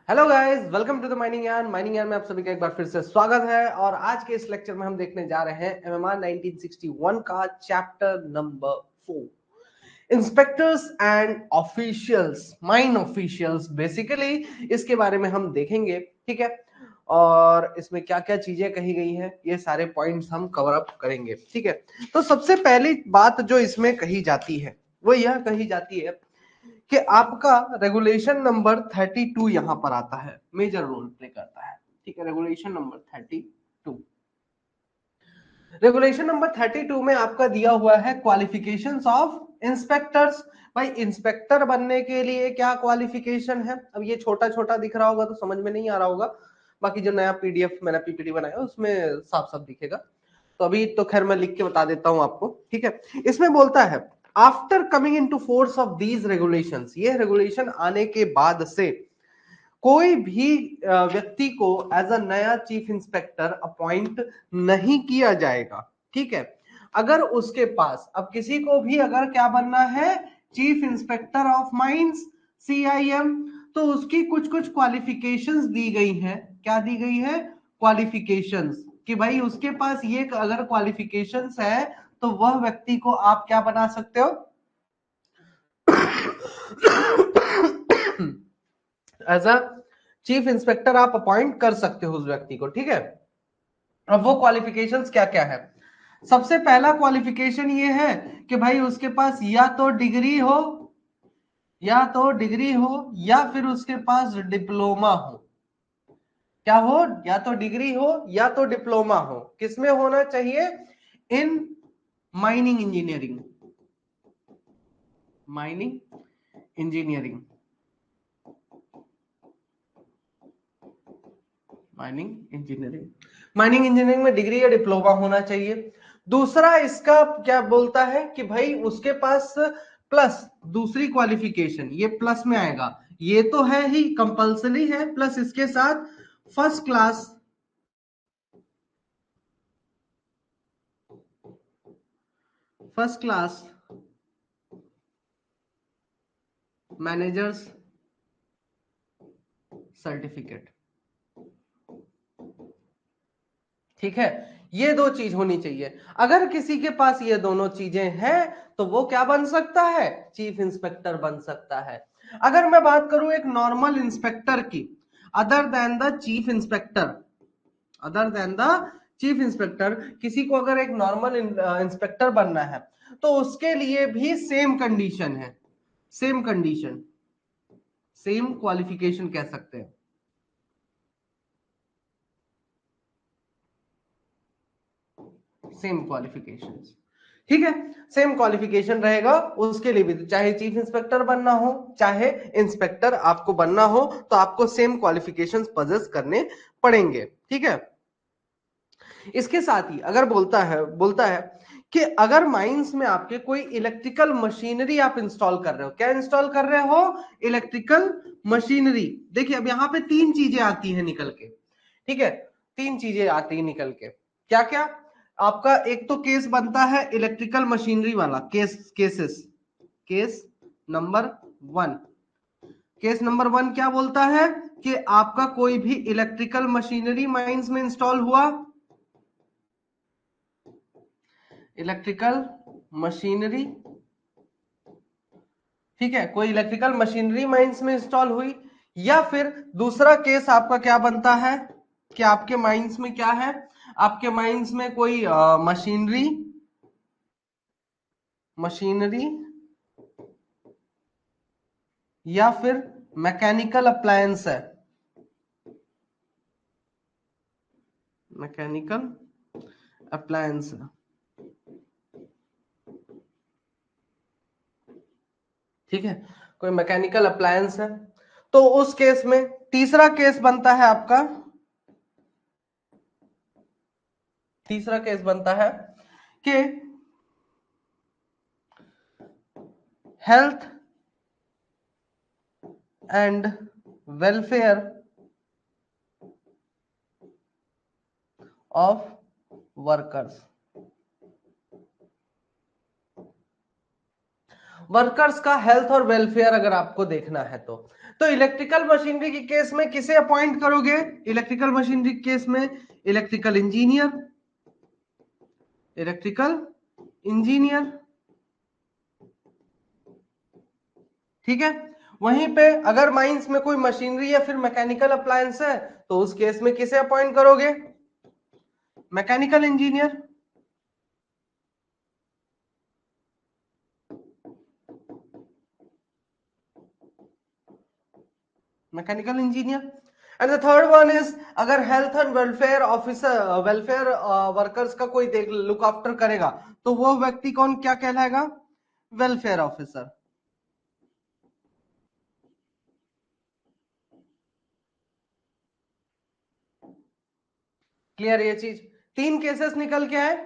Hello guys, welcome to the mining यान में आप सभी का एक बार फिर से स्वागत है। और आज के इस लेक्चर में हम देखने जा रहे हैं एमएमआर 1961 का chapter number 4, inspectors and officials, mine officials. Basically इसके बारे में हम देखेंगे, ठीक है। और इसमें क्या क्या चीजें कही गई हैं, ये सारे पॉइंट्स हम कवर अप करेंगे, ठीक है। तो सबसे पहली बात जो इसमें कही जाती है वो यह कही जाती है कि आपका रेगुलेशन नंबर 32 यहां पर आता है, मेजर रोल प्ले करता है, ठीक है। रेगुलेशन नंबर 32, रेगुलेशन नंबर 32 में आपका दिया हुआ है क्वालिफिकेशंस ऑफ इंस्पेक्टर्स। भाई इंस्पेक्टर बनने के लिए क्या क्वालिफिकेशन है? अब ये छोटा छोटा दिख रहा होगा तो समझ में नहीं आ रहा होगा, बाकी जो नया पीडीएफ मैंने पीपीटी बनाया उसमें साफ साफ दिखेगा। तो अभी तो खैर मैं लिख के बता देता हूं आपको, ठीक है। इसमें बोलता है after coming into force of these regulations, ये रेगुलेशन आने के बाद से कोई भी व्यक्ति को एज अ नया चीफ इंस्पेक्टर अपॉइंट नहीं किया जाएगा, ठीक है। अगर उसके पास अब किसी को भी अगर क्या बनना है, chief inspector of mines, CIM, तो उसकी कुछ कुछ क्वालिफिकेशंस दी गई हैं। क्या दी गई है? क्वालिफिकेशंस, कि भाई उसके पास ये अगर क्वालिफिकेशंस है तो वह व्यक्ति को आप क्या बना सकते हो एज अ चीफ इंस्पेक्टर आप अपॉइंट कर सकते हो उस व्यक्ति को, ठीक है। अब वो क्वालिफिकेशंस क्या क्या है? सबसे पहला क्वालिफिकेशन ये है कि भाई उसके पास या तो डिग्री हो, या फिर उसके पास डिप्लोमा हो। क्या हो? या तो डिग्री हो या तो डिप्लोमा हो। किसमें होना चाहिए? In mining engineering, mining engineering, mining engineering में डिग्री या डिप्लोमा होना चाहिए। दूसरा इसका क्या बोलता है कि भाई उसके पास प्लस दूसरी क्वालिफिकेशन, ये प्लस में आएगा, ये तो है ही कंपल्सरी है, प्लस इसके साथ first class, first class managers certificate, ठीक है। ये दो चीज होनी चाहिए। अगर किसी के पास ये दोनों चीजें हैं तो वो क्या बन सकता है? चीफ इंस्पेक्टर बन सकता है। अगर मैं बात करूं एक नॉर्मल इंस्पेक्टर की, other than the chief inspector, other than the chief inspector, किसी को अगर एक नॉर्मल इंस्पेक्टर बनना है तो उसके लिए भी सेम कंडीशन है, सेम कंडीशन, सेम क्वालिफिकेशन कह सकते हैं, सेम क्वालिफिकेशंस, ठीक है। सेम क्वालिफिकेशन रहेगा उसके लिए भी, चाहे चीफ इंस्पेक्टर बनना हो चाहे इंस्पेक्टर आपको बनना हो, तो आपको सेम क्वालिफिकेशंस पजेस करने पड़ेंगे, ठीक है। इसके साथ ही अगर बोलता है कि अगर माइंस में आपके कोई इलेक्ट्रिकल मशीनरी आप इंस्टॉल कर रहे हो, क्या इंस्टॉल कर रहे हो? Electrical machinery. देखिए अब यहां पे तीन चीजें आती हैं निकल के, ठीक है। तीन चीजें आती हैं निकल के, क्या क्या? आपका एक तो केस बनता है इलेक्ट्रिकल मशीनरी वाला, केस नंबर 1। केस नंबर 1 क्या बोलता है कि आपका कोई भी इलेक्ट्रिकल मशीनरी माइंस में इंस्टॉल हुआ, इलेक्ट्रिकल मशीनरी, ठीक है, कोई इलेक्ट्रिकल मशीनरी माइंस में इंस्टॉल हुई। या फिर दूसरा केस आपका क्या बनता है कि आपके माइंस में क्या है, आपके माइंस में कोई मशीनरी, मशीनरी या फिर मैकेनिकल अप्लायंस है, मैकेनिकल अप्लायंस है, ठीक है, कोई मैकेनिकल अप्लायंस है। तो उस केस में तीसरा केस बनता है आपका, तीसरा केस बनता है कि health and welfare of workers. Workers का हेल्थ और वेलफेयर अगर आपको देखना है तो इलेक्ट्रिकल मशीनरी के केस में किसे अपॉइंट करोगे? इलेक्ट्रिकल मशीनरी के केस में इलेक्ट्रिकल इंजीनियर, इलेक्ट्रिकल इंजीनियर, ठीक है। वहीं पे अगर माइंस में कोई मशीनरी या फिर मैकेनिकल अप्लायंस है तो उस केस में किसे अपॉइंट करोगे? Mechanical engineer. Mechanical engineer. And the third one is, अगर health and welfare officer, welfare workers का कोई देख लुक आफ्टर करेगा तो वो व्यक्ति कौन क्या कहलाएगा? Welfare officer. क्लियर ये चीज? तीन केसेस निकल के आए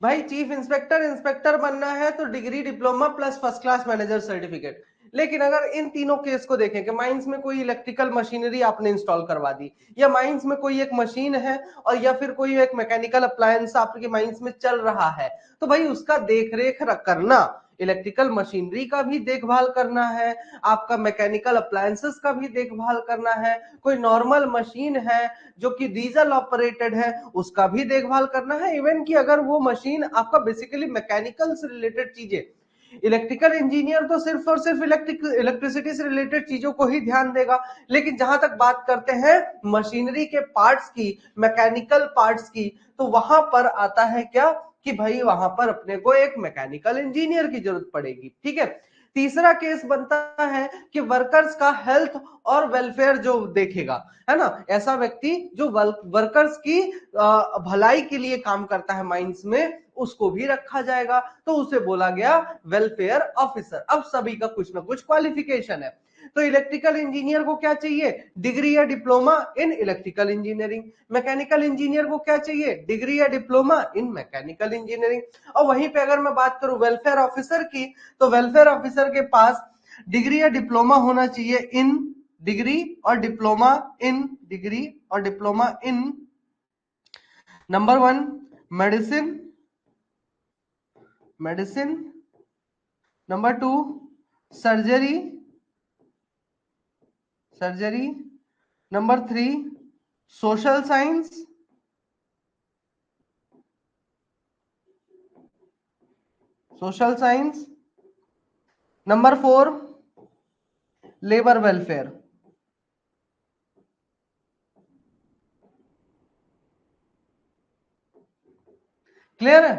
भाई। चीफ इंस्पेक्टर, इंस्पेक्टर बनना है तो degree diploma plus first class manager certificate. लेकिन अगर इन तीनों केस को देखें कि माइंस में कोई इलेक्ट्रिकल मशीनरी आपने इंस्टॉल करवा दी, या माइंस में कोई एक मशीन है, और या फिर कोई एक मैकेनिकल अप्लायंस आपके माइंस में चल रहा है, तो भाई उसका देख रेख करना, इलेक्ट्रिकल मशीनरी का भी देखभाल करना है, आपका मैकेनिकल अप्लायंसेस का भी देखभाल करना है, कोई नॉर्मल मशीन है जो कि डीजल ऑपरेटेड है उसका भी देखभाल करना है। इवन कि अगर वो मशीन आपका बेसिकली मैकेनिकल से रिलेटेड चीजें, इलेक्ट्रिकल इंजीनियर तो सिर्फ और सिर्फ इलेक्ट्रिसिटी से रिलेटेड चीजों को ही ध्यान देगा, लेकिन जहां तक बात करते हैं मशीनरी के पार्ट्स की, मैकेनिकल पार्ट्स की, तो वहां पर आता है क्या कि भाई वहां पर अपने को एक मैकेनिकल इंजीनियर की जरूरत पड़ेगी, ठीक है। तीसरा केस बनता है कि वर्कर्स का हेल्थ और वेलफेयर जो देखेगा, है ना, ऐसा व्यक्ति जो वर्कर्स की भलाई के लिए काम करता है माइंस में, उसको भी रखा जाएगा, तो उसे बोला गया वेलफेयर ऑफिसर। अब सभी का कुछ ना कुछ क्वालिफिकेशन है। तो इलेक्ट्रिकल इंजीनियर को क्या चाहिए? डिग्री या diploma in electrical engineering. Mechanical engineer को क्या चाहिए? डिग्री या डिप्लोमा इन मैकेनिकल इंजीनियरिंग। और वहीं पे अगर मैं बात करूं वेलफेयर ऑफिसर की, तो वेलफेयर ऑफिसर के पास डिग्री या डिप्लोमा होना चाहिए इन डिग्री और डिप्लोमा इन डिग्री और diploma in number 1 medicine, medicine, number 2 surgery, surgery, number 3 social science, social science, number 4 labour welfare. Clear है?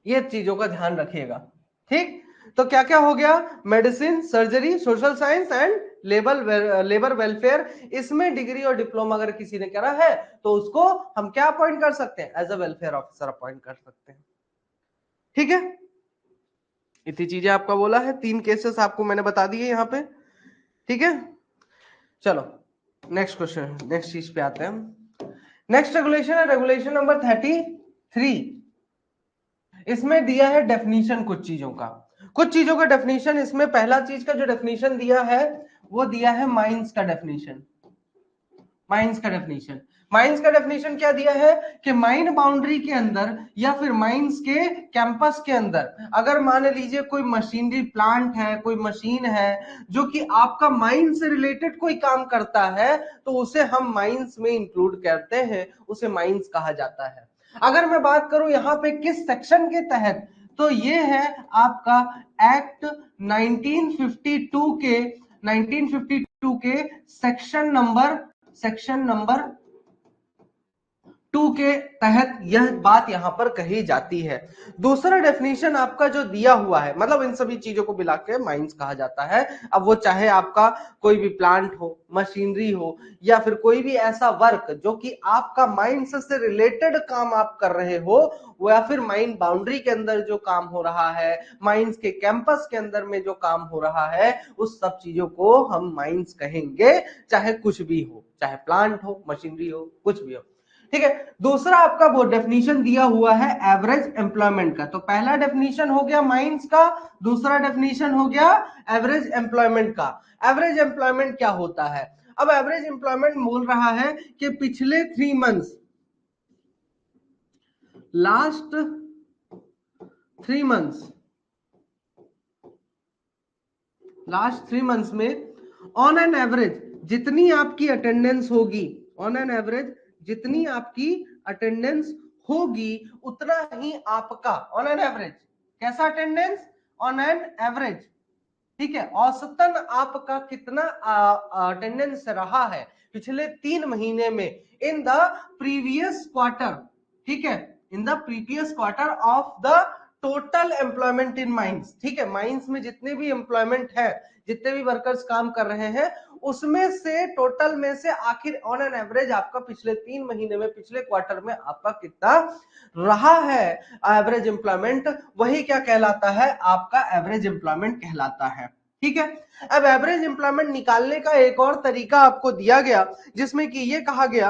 ये चीजों का ध्यान रखिएगा, ठीक। तो क्या क्या हो गया? Medicine, surgery, social science and labour welfare. इसमें डिग्री और डिप्लोमा अगर किसी ने करा है तो उसको हम क्या अपॉइंट कर सकते हैं? As a welfare officer appoint कर सकते हैं, ठीक है। इतनी चीजें आपका बोला है, 3 केसेस आपको मैंने बता दिए यहां पे, ठीक है। चलो नेक्स्ट क्वेश्चन, नेक्स्ट चीज पे आते हैं। नेक्स्ट रेगुलेशन है रेगुलेशन नंबर 33। इसमें दिया है डेफिनेशन कुछ चीजों का, कुछ चीजों का डेफिनेशन। इसमें पहला चीज का जो डेफिनेशन दिया है वो दिया है माइंस का डेफिनेशन। माइंस का डेफिनेशन, माइंस का डेफिनेशन क्या दिया है कि माइन बाउंड्री के अंदर या फिर माइंस के कैंपस के अंदर अगर मान लीजिए कोई मशीनरी प्लांट है, कोई मशीन है जो कि आपका माइन से रिलेटेड कोई काम करता है, तो उसे हम माइंस में इंक्लूड करते हैं, उसे माइंस कहा जाता है। अगर मैं बात करूं यहां पे किस सेक्शन के तहत, तो ये है आपका एक्ट 1952 के 1952 के सेक्शन नंबर 2 के तहत यह बात यहां पर कही जाती है। दूसरा डेफिनेशन आपका जो दिया हुआ है, मतलब इन सभी चीजों को मिला के माइंस कहा जाता है। अब वो चाहे आपका कोई भी प्लांट हो, मशीनरी हो, या फिर कोई भी ऐसा वर्क जो कि आपका माइंस से रिलेटेड काम आप कर रहे हो, वो या फिर माइन बाउंड्री के अंदर जो काम हो रहा है, माइंस के कैंपस के अंदर में जो काम हो रहा है, उस सब चीजों को हम माइंस कहेंगे, चाहे कुछ भी हो, चाहे प्लांट हो, मशीनरी हो, कुछ भी हो, ठीक है। दूसरा आपका वो डेफिनेशन दिया हुआ है एवरेज एम्प्लॉयमेंट का। तो पहला डेफिनेशन हो गया माइंस का, दूसरा डेफिनेशन हो गया एवरेज एम्प्लॉयमेंट का। एवरेज एम्प्लॉयमेंट क्या होता है? अब एवरेज एम्प्लॉयमेंट बोल रहा है कि पिछले 3 months, last 3 months last 3 months में ऑन एन एवरेज जितनी आपकी अटेंडेंस होगी, ऑन एन एवरेज जितनी आपकी अटेंडेंस होगी उतना ही आपका, ऑन एन एवरेज कैसा अटेंडेंस, ऑन एन एवरेज, ठीक है, औसतन आपका कितना अटेंडेंस रहा है पिछले 3 महीने में इन द प्रीवियस क्वार्टर, ठीक है, in the previous quarter of the total employment in mines, ठीक है, माइंस में जितने भी एम्प्लॉयमेंट है, जितने भी वर्कर्स काम कर रहे हैं उसमें से टोटल में से आखिर ऑन एन एवरेज आपका पिछले 3 महीने में, पिछले क्वार्टर में आपका कितना रहा है एवरेज एम्प्लॉयमेंट, वही क्या कहलाता है, आपका एवरेज एम्प्लॉयमेंट कहलाता है, ठीक है। अब एवरेज एम्प्लॉयमेंट निकालने का एक और तरीका आपको दिया गया जिसमें कि ये कहा गया,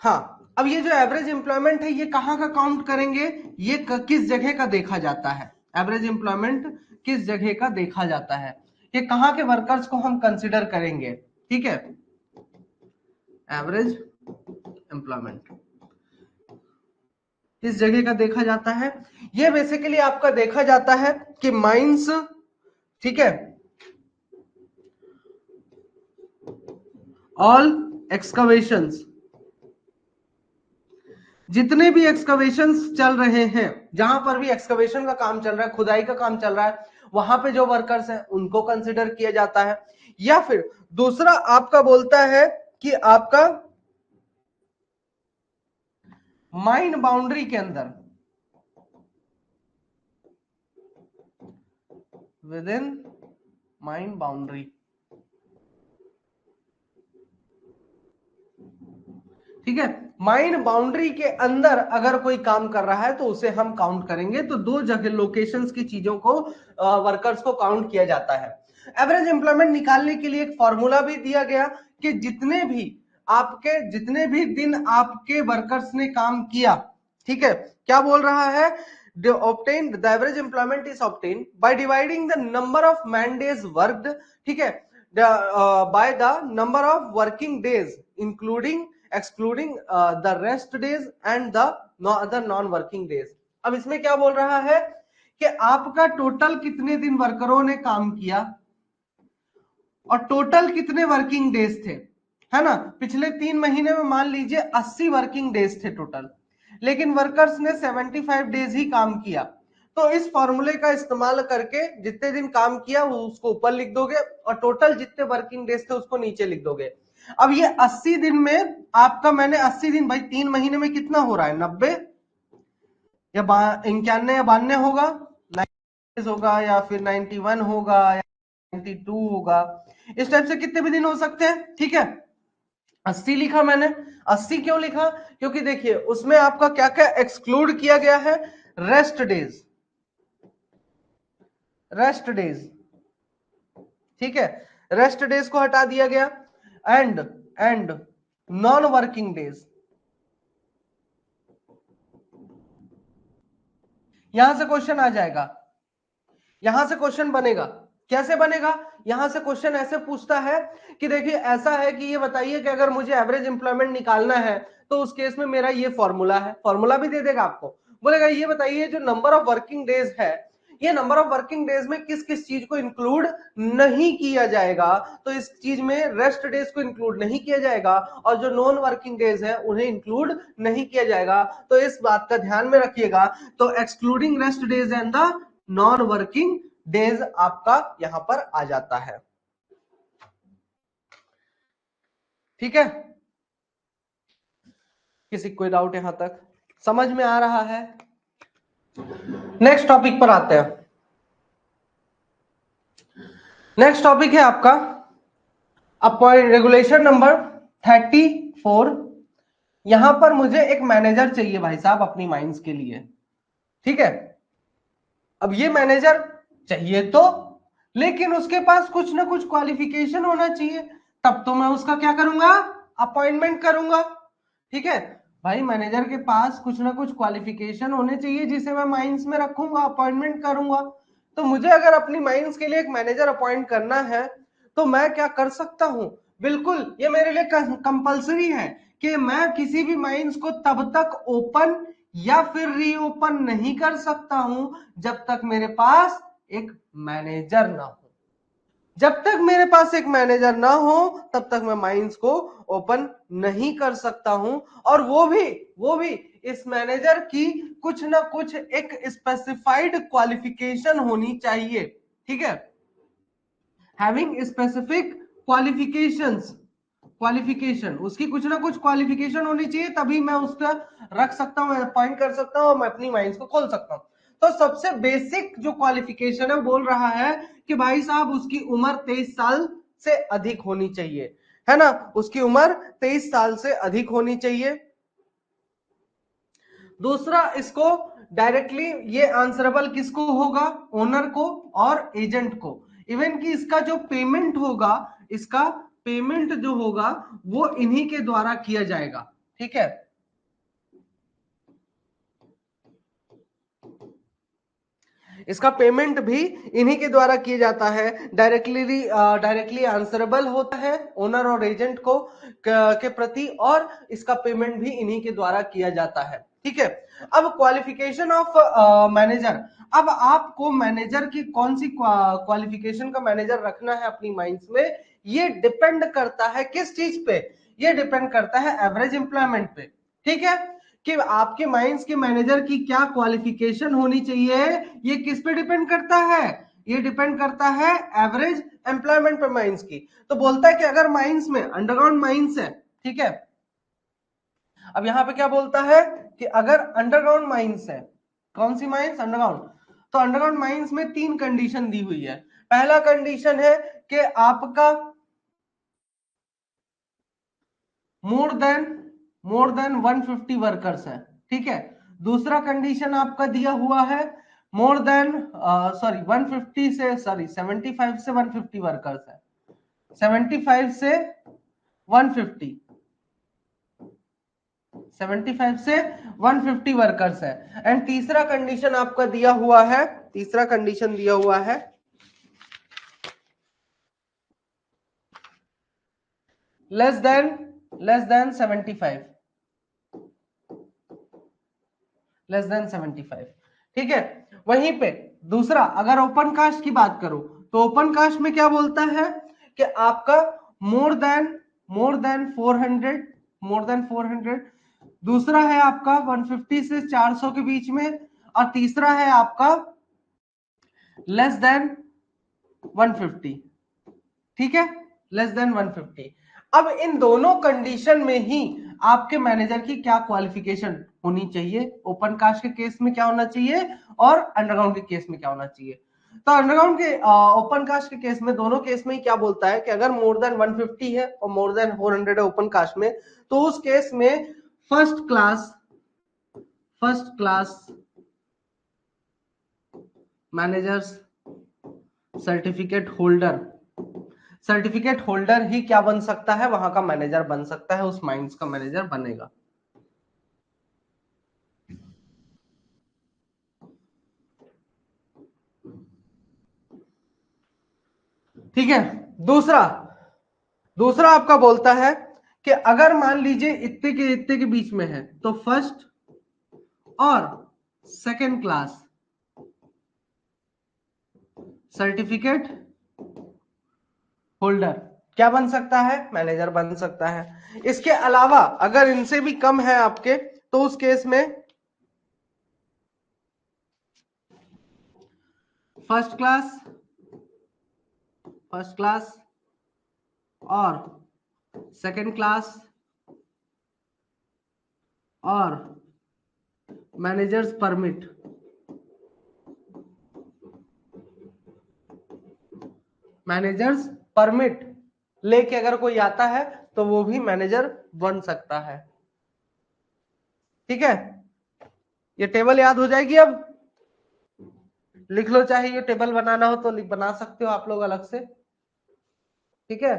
हाँ, अब ये जो एवरेज एम्प्लॉयमेंट है ये कहां का काउंट करेंगे, ये किस जगह का देखा जाता है, एवरेज एम्प्लॉयमेंट किस जगह का देखा जाता है, ये कहां के वर्कर्स को हम कंसिडर करेंगे, ठीक है, एवरेज एम्प्लॉयमेंट इस जगह का देखा जाता है, ये बेसिकली आपका देखा जाता है कि माइंस, ठीक है, ऑल एक्सकवेशंस, जितने भी एक्सकवेशंस चल रहे हैं, जहां पर भी एक्सकवेशन का काम चल रहा है, खुदाई का काम चल रहा है, वहां पे जो वर्कर्स हैं उनको कंसिडर किया जाता है, या फिर दूसरा आपका बोलता है कि आपका माइन बाउंड्री के अंदर, विद इन माइन बाउंड्री, ठीक है, माइन बाउंड्री के अंदर अगर कोई काम कर रहा है तो उसे हम काउंट करेंगे, तो दो जगह लोकेशंस की चीजों को, वर्कर्स को काउंट किया जाता है। एवरेज एम्प्लॉयमेंट निकालने के लिए एक फॉर्मूला भी दिया गया कि जितने भी दिन आपके वर्कर्स ने काम किया, ठीक है, क्या बोल रहा है, the average employment is obtained by dividing the number of man days worked, ठीक है, by the number of working days including excluding the rest days and the other non working days। अब इसमें क्या बोल रहा है कि आपका टोटल कितने दिन वर्करों ने काम किया और टोटल कितने वर्किंग डेज थे, है ना, पिछले 3 महीने में मान लीजिए 80 वर्किंग डेज थे टोटल, लेकिन वर्कर्स ने 75 डेज ही काम किया, तो इस फॉर्मूले का इस्तेमाल करके जितने दिन काम किया वो उसको ऊपर लिख दोगे और टोटल जितने वर्किंग डेज थे उसको नीचे लिख दोगे। अब ये 80 दिन में आपका, मैंने 80 दिन भाई 3 महीने में कितना हो रहा है, 90 या 91 या 92 होगा, 90 होगा या फिर 91 होगा या 92 होगा, इस टाइप से कितने भी दिन हो सकते हैं, ठीक है। 80 लिखा मैंने, 80 क्यों लिखा, क्योंकि देखिए उसमें आपका क्या क्या एक्सक्लूड किया गया है, रेस्ट डेज, रेस्ट डेज, ठीक है, रेस्ट डेज को हटा दिया गया, एंड नॉन वर्किंग डेज, यहां से क्वेश्चन आ जाएगा, यहां से क्वेश्चन बनेगा, कैसे बनेगा, यहां से क्वेश्चन ऐसे पूछता है कि देखिए ऐसा है कि ये बताइए कि अगर मुझे एवरेज एम्प्लॉयमेंट निकालना है तो उस केस में मेरा ये फॉर्मूला है, फॉर्मूला भी दे देगा आपको, बोलेगा ये बताइए जो नंबर ऑफ वर्किंग डेज है, ये नंबर ऑफ वर्किंग डेज में किस किस चीज को इंक्लूड नहीं किया जाएगा, तो इस चीज में रेस्ट डेज को इंक्लूड नहीं किया जाएगा और जो नॉन वर्किंग डेज है उन्हें इंक्लूड नहीं किया जाएगा, तो इस बात का ध्यान में रखिएगा, तो excluding rest days and the non working days आपका यहां पर आ जाता है, ठीक है। किसी कोई डाउट यहां तक समझ में आ रहा है, नेक्स्ट टॉपिक पर आते हैं। नेक्स्ट टॉपिक है आपका अपॉइंट रेगुलेशन नंबर 34। यहां पर मुझे एक मैनेजर चाहिए भाई साहब अपनी माइंस के लिए, ठीक है। अब ये मैनेजर चाहिए तो, लेकिन उसके पास कुछ ना कुछ क्वालिफिकेशन होना चाहिए, तब तो मैं उसका क्या करूंगा, अपॉइंटमेंट करूंगा, ठीक है। भाई मैनेजर के पास कुछ ना कुछ क्वालिफिकेशन होने चाहिए जिसे मैं माइंस में रखूंगा, अपॉइंटमेंट करूंगा, तो मुझे अगर अपनी माइंस के लिए एक मैनेजर अपॉइंट करना है तो मैं क्या कर सकता हूं, बिल्कुल ये मेरे लिए कंपलसरी है कि मैं किसी भी माइंस को तब तक ओपन या फिर रीओपन नहीं कर सकता हूं जब तक मेरे पास एक मैनेजर ना हो। जब तक मेरे पास एक मैनेजर ना हो तब तक मैं माइंस को ओपन नहीं कर सकता हूं, और वो भी इस मैनेजर की कुछ ना कुछ एक स्पेसिफाइड क्वालिफिकेशन होनी चाहिए। ठीक है, हैविंग स्पेसिफिक क्वालिफिकेशन, उसकी कुछ ना कुछ क्वालिफिकेशन होनी चाहिए, तभी मैं उसका रख सकता हूं, अपॉइंट कर सकता हूं और मैं अपनी माइंस को खोल सकता हूं। तो सबसे बेसिक जो क्वालिफिकेशन है बोल रहा है कि भाई साहब उसकी उम्र 23 साल से अधिक होनी चाहिए, है ना, उसकी उम्र 23 साल से अधिक होनी चाहिए। दूसरा, इसको डायरेक्टली ये आंसरेबल किसको होगा, ओनर को और एजेंट को। इवन कि इसका जो पेमेंट होगा, इसका पेमेंट जो होगा वो इन्हीं के द्वारा किया जाएगा। ठीक है, इसका पेमेंट भी इन्हीं के द्वारा किया जाता है, डायरेक्टली आंसरेबल होता है ओनर और एजेंट को के प्रति, और इसका पेमेंट भी इन्हीं के द्वारा किया जाता है। ठीक है, अब क्वालिफिकेशन ऑफ मैनेजर। अब आपको मैनेजर की कौन सी क्वालिफिकेशन का मैनेजर रखना है अपनी माइंड्स में, ये डिपेंड करता है किस चीज पे, ये डिपेंड करता है एवरेज एम्प्लॉयमेंट पे। ठीक है, कि आपके माइंस के मैनेजर की क्या क्वालिफिकेशन होनी चाहिए, ये किस पे डिपेंड करता है, ये डिपेंड करता है एवरेज एम्प्लॉयमेंट पे माइंस की। तो बोलता है कि अगर माइंस में अंडरग्राउंड माइंस है, ठीक है, अब यहां पे क्या बोलता है कि अगर अंडरग्राउंड माइंस है, कौन सी माइंस, अंडरग्राउंड, तो अंडरग्राउंड माइंस में 3 कंडीशन दी हुई है। पहला कंडीशन है कि आपका मोर देन 150 वर्कर्स है। ठीक है, दूसरा कंडीशन आपका दिया हुआ है मोर देन 150 से 75 से 150 वर्कर्स है, 75 से 150, 75 से 150 वर्कर्स है। एंड तीसरा कंडीशन आपका दिया हुआ है, तीसरा कंडीशन दिया हुआ है लेस देन 75, लेस देन 75। ठीक है, वहीं पे दूसरा, अगर ओपन कास्ट की बात करो तो ओपन कास्ट में क्या बोलता है कि आपका मोर देन 400, मोर देन 400, दूसरा है आपका 150 से 400 के बीच में, और तीसरा है आपका लेस देन 150। ठीक है, लेस देन 150। अब इन दोनों कंडीशन में ही आपके मैनेजर की क्या क्वालिफिकेशन होनी चाहिए, ओपन कास्ट के केस में क्या होना चाहिए और अंडरग्राउंड के केस में क्या होना चाहिए। तो अंडरग्राउंड के ओपन कास्ट के केस में, दोनों केस में ही क्या बोलता है कि अगर मोर देन 150 है और मोर देन 400 है ओपन कास्ट में, तो उस केस में first class managers certificate holder ही क्या बन सकता है, वहां का मैनेजर बन सकता है, उस माइंस का मैनेजर बनेगा। ठीक है, दूसरा दूसरा आपका बोलता है कि अगर मान लीजिए इतने के बीच में है तो फर्स्ट और सेकंड क्लास सर्टिफिकेट होल्डर क्या बन सकता है, मैनेजर बन सकता है। इसके अलावा अगर इनसे भी कम है आपके, तो उस केस में फर्स्ट क्लास और सेकंड क्लास और मैनेजर्स परमिट, मैनेजर्स परमिट लेके अगर कोई आता है तो वो भी मैनेजर बन सकता है। ठीक है, ये टेबल याद हो जाएगी, अब लिख लो, चाहे ये टेबल बनाना हो तो बना सकते हो आप लोग अलग से। ठीक है,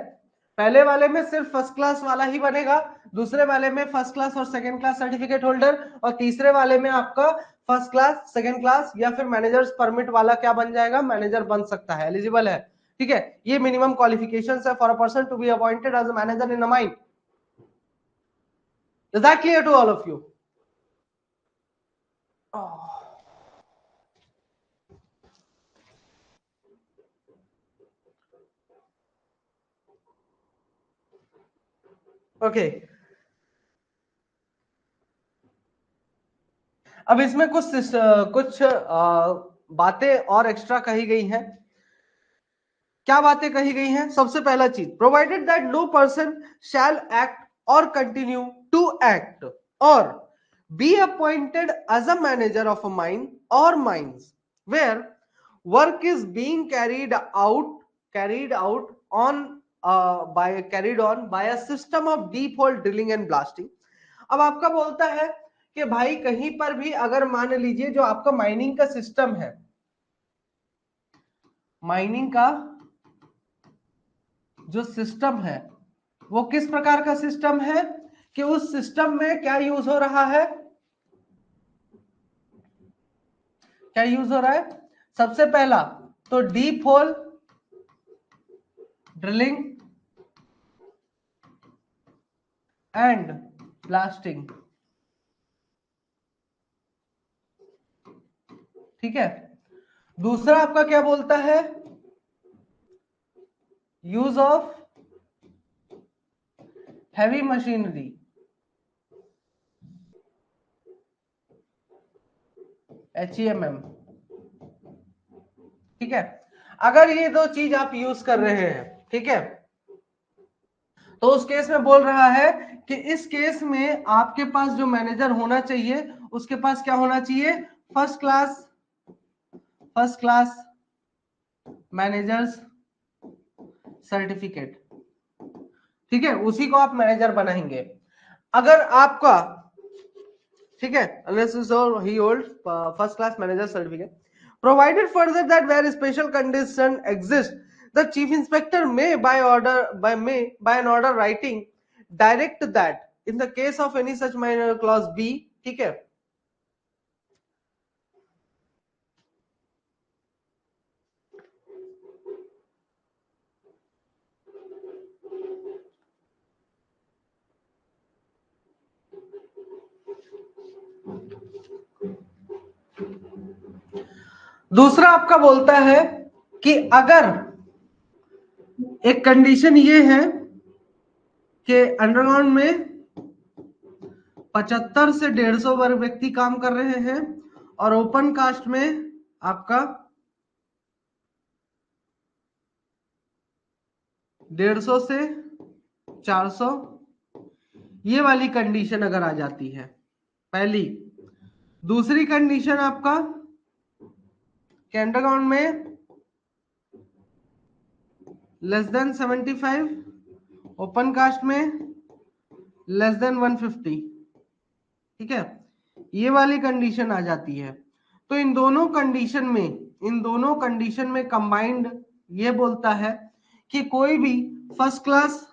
पहले वाले में सिर्फ फर्स्ट क्लास वाला ही बनेगा, दूसरे वाले में फर्स्ट क्लास और सेकंड क्लास सर्टिफिकेट होल्डर, और तीसरे वाले में आपका फर्स्ट क्लास, सेकंड क्लास या फिर मैनेजर्स परमिट वाला क्या बन जाएगा, मैनेजर बन सकता है, एलिजिबल है। ठीक है, ये मिनिमम क्वालिफिकेशंस है for a person to be appointed as a manager in a mine. Is that clear to all of you? Okay, अब इसमें कुछ बातें और एक्स्ट्रा कही गई हैं। क्या बातें कही गई हैं? सबसे पहला चीज, provided that no person shall act और कंटिन्यू टू एक्ट और be appointed as a manager of a mine और mines where work is being carried out on carried on by a system of deep hole drilling and blasting। अब आपका बोलता है कि भाई कहीं पर भी अगर मान लीजिए जो आपका माइनिंग का सिस्टम है, माइनिंग का जो सिस्टम है वो किस प्रकार का सिस्टम है कि उस सिस्टम में क्या यूज हो रहा है, क्या यूज हो रहा है? सबसे पहला तो deep whole drilling and blasting, ठीक है। दूसरा आपका क्या बोलता है? Use of heavy machinery, HEMM, ठीक है। अगर ये दो चीज आप यूज कर रहे हैं, ठीक है, तो उस केस में बोल रहा है कि इस केस में आपके पास जो मैनेजर होना चाहिए उसके पास क्या होना चाहिए? फर्स्ट क्लास मैनेजर्स सर्टिफिकेट, ठीक है, उसी को आप मैनेजर बनाएंगे। अगर आपका, ठीक है, unless he holds first class manager certificate, provided further that where special condition exists the chief inspector may by an order writing direct that in the case of any such minor clause B, ठीक है। दूसरा आपका बोलता है कि अगर एक condition ये है कि अंडरग्राउंड में 75 से 150 वर्ग व्यक्ति काम कर रहे हैं और ओपन कास्ट में आपका 150 से 400, ये वाली कंडीशन अगर आ जाती है पहली। दूसरी कंडीशन आपका अंडरग्राउंड में लेस देन 75, ओपन कास्ट में लेस देन 150, ठीक है, ये वाली कंडीशन आ जाती है। तो इन दोनों कंडीशन में कंबाइंड ये बोलता है कि कोई भी फर्स्ट क्लास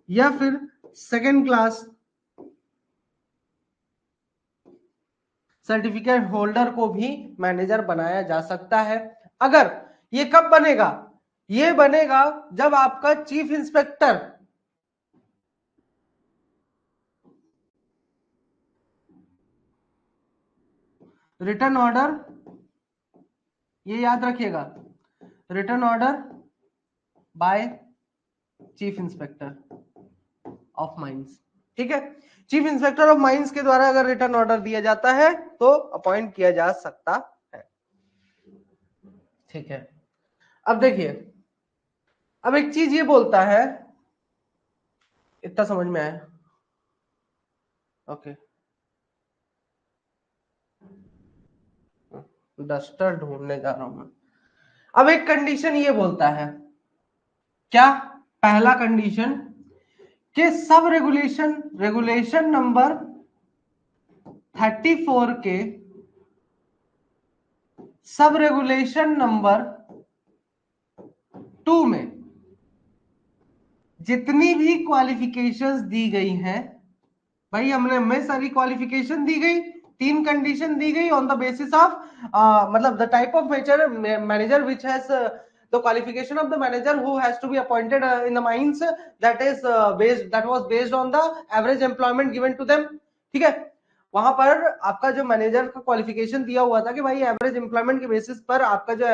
या फिर सेकेंड क्लास सर्टिफिकेट होल्डर को भी मैनेजर बनाया जा सकता है। अगर ये कब बनेगा? ये बनेगा जब आपका चीफ इंस्पेक्टर रिटर्न ऑर्डर, ये याद रखिएगा, return order by chief inspector of mines, ठीक है। चीफ इंस्पेक्टर ऑफ माइंस के द्वारा अगर रिटर्न ऑर्डर दिया जाता है तो अपॉइंट किया जा सकता है, ठीक है। अब देखिए, अब एक चीज ये बोलता है, इतना समझ में आया? ओके, डस्टर ढूंढने जा रहा हूं मैं। अब एक कंडीशन ये बोलता है, क्या? पहला कंडीशन कि सब रेगुलेशन नंबर 34 के सब रेगुलेशन नंबर 2 में जितनी भी क्वालिफिकेशंस दी गई हैं, भाई हमने हमें सारी क्वालिफिकेशन दी गई, 3 कंडीशन दी गई ऑन द बेसिस ऑफ मतलब the type of manager which has the qualification of the manager who has to be appointed in the mines that was based on the average employment given to them, ठीक है। वहां पर आपका जो manager का qualification दिया हुआ था कि भाई एवरेज एम्प्लॉयमेंट के बेसिस पर आपका जो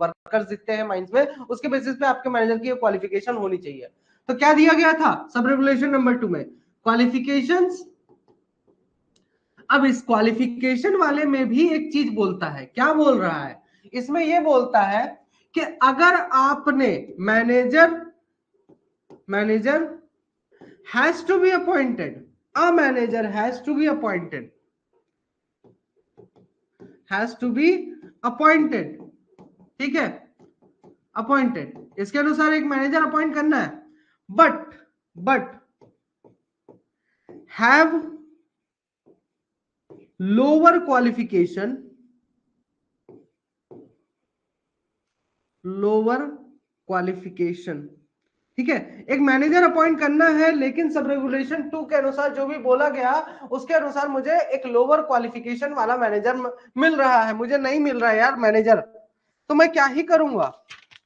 वर्कर्स दिखते हैं माइंस में, उसके बेसिस पे आपके मैनेजर की क्वालिफिकेशन होनी चाहिए। तो क्या दिया गया था सब रेगुलेशन नंबर 2 में, क्वालिफिकेशंस। अब इस क्वालिफिकेशन वाले में भी एक चीज बोलता है, क्या बोल रहा है इसमें, ये बोलता है कि अगर आपने manager has to be appointed, a manager has to be appointed, has to be appointed, ठीक है, अपॉइंटेड, इसके अनुसार एक मैनेजर अपॉइंट करना है, बट हैव लोअर क्वालिफिकेशन, ठीक है, एक मैनेजर अपॉइंट करना है, लेकिन सब रेगुलेशन 2 के अनुसार जो भी बोला गया उसके अनुसार मुझे एक लोअर क्वालिफिकेशन वाला मैनेजर मिल रहा है, मुझे नहीं मिल रहा है यार मैनेजर, तो मैं क्या ही करूंगा,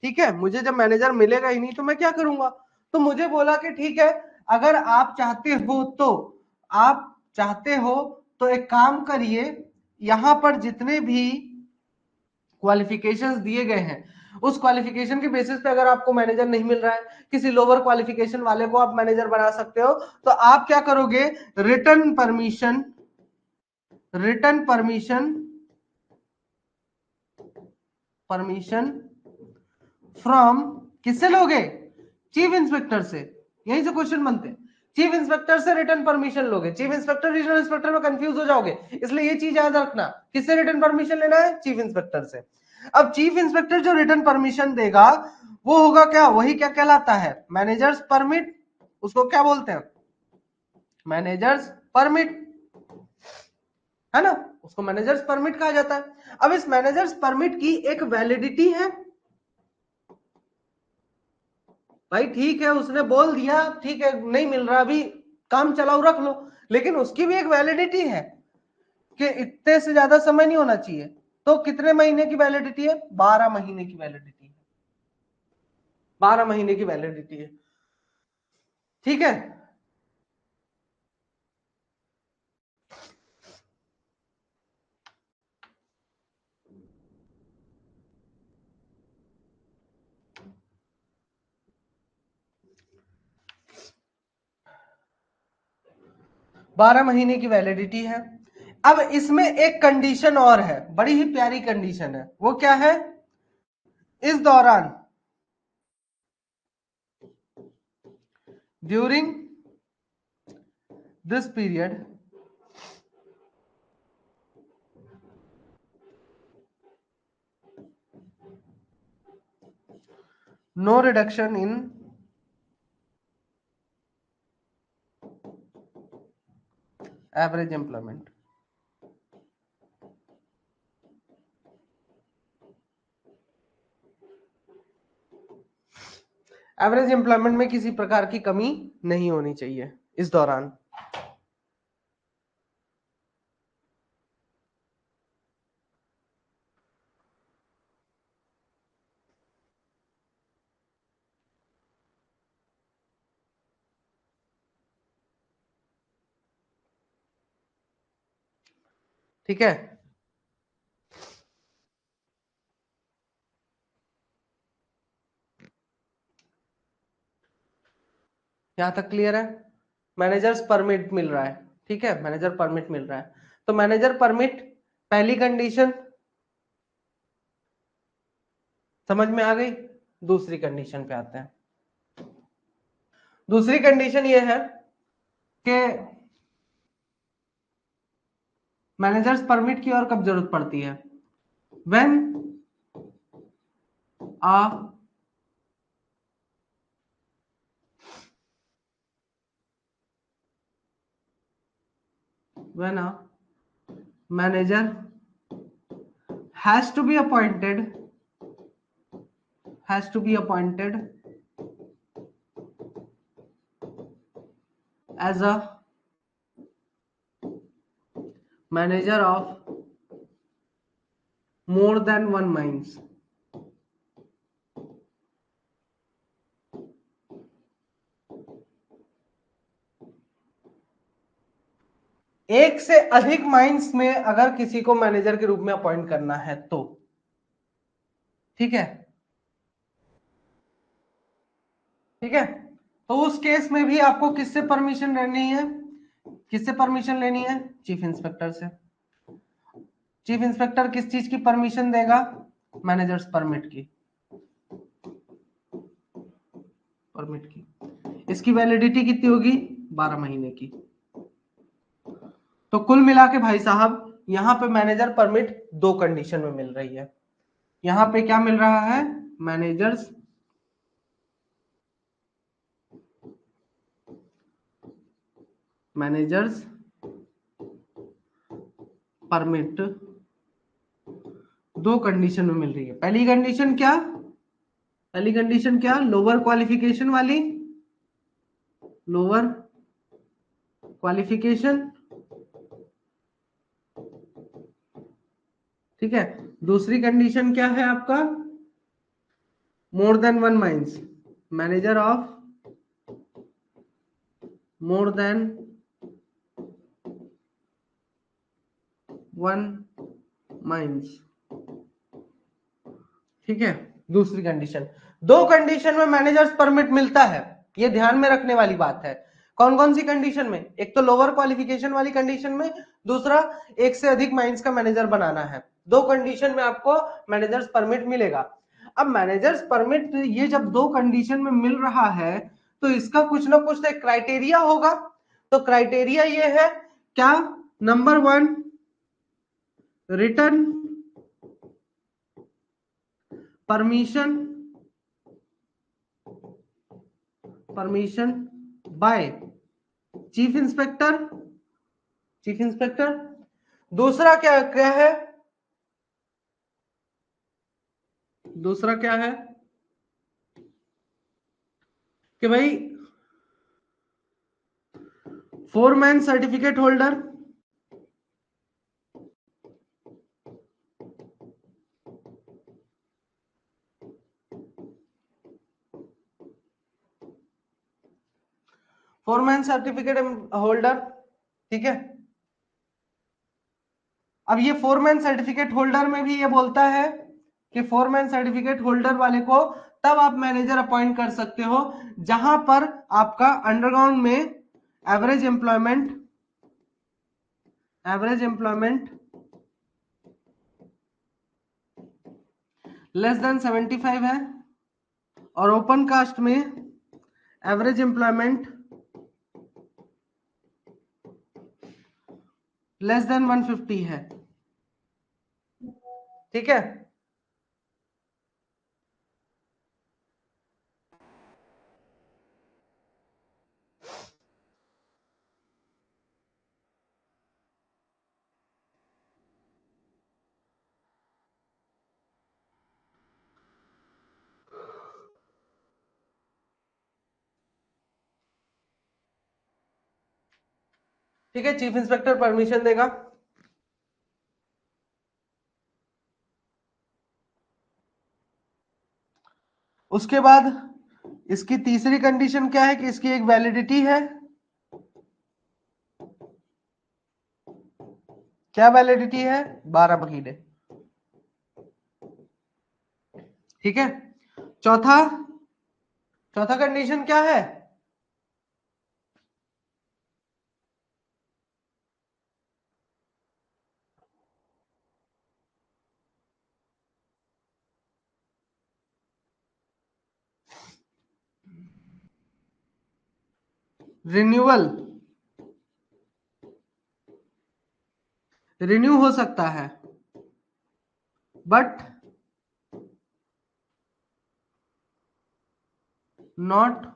ठीक है, मुझे जब मैनेजर मिलेगा ही नहीं तो मैं क्या करूंगा। तो मुझे बोला कि ठीक है, अगर आप चाहते हो तो एक काम करिए, यहां पर जितने भी क्वालिफिकेशंस दिए गए हैं उस क्वालिफिकेशन के बेसिस पे अगर आपको मैनेजर नहीं मिल रहा है, किसी लोअर क्वालिफिकेशन वाले को आप मैनेजर बना सकते हो, तो आप क्या करोगे, रिटर्न परमिशन फ्रॉम, किससे लोगे, चीफ इंस्पेक्टर से, यहीं से क्वेश्चन बनते हैं, चीफ इंस्पेक्टर से रिटर्न परमिशन लोगे, चीफ इंस्पेक्टर रीजनल इंस्पेक्टर में कंफ्यूज हो जाओगे, इसलिए ये चीज याद रखना, किससे रिटर्न परमिशन लेना है, चीफ इंस्पेक्टर से। अब चीफ इंस्पेक्टर जो रिटर्न परमिशन देगा वो होगा क्या, वही क्या कहलाता है, मैनेजर्स परमिट, उसको क्या बोलते हैं, मैनेजर्स परमिट, है ना, उसको मैनेजर्स परमिट कहा जाता है। अब इस मैनेजर्स परमिट की एक वैलिडिटी है, भाई ठीक है उसने बोल दिया, ठीक है नहीं मिल रहा अभी, काम चलाओ रख लो, लेकिन उसकी भी एक वैलिडिटी है कि इतने से ज्यादा समय नहीं होना चाहिए। तो कितने महीने की वैलिडिटी है, 12 महीने की वैलिडिटी है, 12 महीने की वैलिडिटी है, ठीक है। 12 महीने की वैलिडिटी है। अब इसमें एक कंडीशन और है, बड़ी ही प्यारी कंडीशन है, वो क्या है, इस दौरान, during this period, no reduction in average employment, average employment में किसी प्रकार की कमी नहीं होनी चाहिए इस दौरान। ठीक है, यहां तक क्लियर है, मैनेजर्स परमिट मिल रहा है, ठीक है, मैनेजर परमिट मिल रहा है, तो मैनेजर परमिट पहली कंडीशन समझ में आ गई। दूसरी कंडीशन पे आते हैं, दूसरी कंडीशन ये है कि मैनेजर्स परमिट की और कब जरूरत पड़ती है, when uh when a manager has to be appointed has to be appointed as a manager of more than one mines, एक से अधिक माइंस में अगर किसी को मैनेजर के रूप में अपॉइंट करना है तो, ठीक है, ठीक है। तो उस केस में भी आपको किससे परमिशन लेनी है, किससे परमिशन लेनी है, चीफ इंस्पेक्टर से। चीफ इंस्पेक्टर किस चीज की परमिशन देगा, मैनेजर्स परमिट की, परमिट की। इसकी वैलिडिटी कितनी होगी, 12 महीने की। तो कुल मिला के भाई साहब यहां पे मैनेजर परमिट दो कंडीशन में मिल रही है। यहां पे क्या मिल रहा है, मैनेजर्स मैनेजर्स परमिट दो कंडीशन में मिल रही है। पहली कंडीशन क्या, पहली कंडीशन क्या, लोअर क्वालिफिकेशन वाली, लोअर क्वालिफिकेशन, ठीक है। दूसरी कंडीशन क्या है आपका, more than 1 mines, manager of more than 1 mines, ठीक है। दूसरी कंडीशन, दो कंडीशन में मैनेजर्स परमिट मिलता है, ये ध्यान में रखने वाली बात है। कौन कौन सी कंडीशन में, एक तो लोअर क्वालिफिकेशन वाली कंडीशन में, दूसरा एक से अधिक माइंस का मैनेजर बनाना है। दो कंडीशन में आपको मैनेजर्स परमिट मिलेगा। अब मैनेजर्स परमिट ये जब दो कंडीशन में मिल रहा है तो इसका कुछ ना कुछ एक क्राइटेरिया होगा। तो क्राइटेरिया ये है क्या, number 1 return permission, permission by chief inspector, chief inspector. दूसरा क्या क्या है, दूसरा क्या है कि भाई foreman certificate holder, foreman certificate holder, ठीक है। अब ये फोरमैन सर्टिफिकेट होल्डर में भी ये बोलता है कि फोरमैन सर्टिफिकेट होल्डर वाले को तब आप मैनेजर अपॉइंट कर सकते हो जहां पर आपका अंडरग्राउंड में average employment, average employment less than 75 है और ओपन कास्ट में एवरेज एम्प्लॉयमेंट लेस देन 150 है, ठीक है। ठीक है, चीफ इंस्पेक्टर परमिशन देगा। उसके बाद इसकी तीसरी कंडीशन क्या है कि इसकी एक वैलिडिटी है, क्या वैलिडिटी है, 12 महीने, ठीक है। चौथा, चौथा कंडीशन क्या है, रिन्यूअल, रिन्यू हो सकता है but not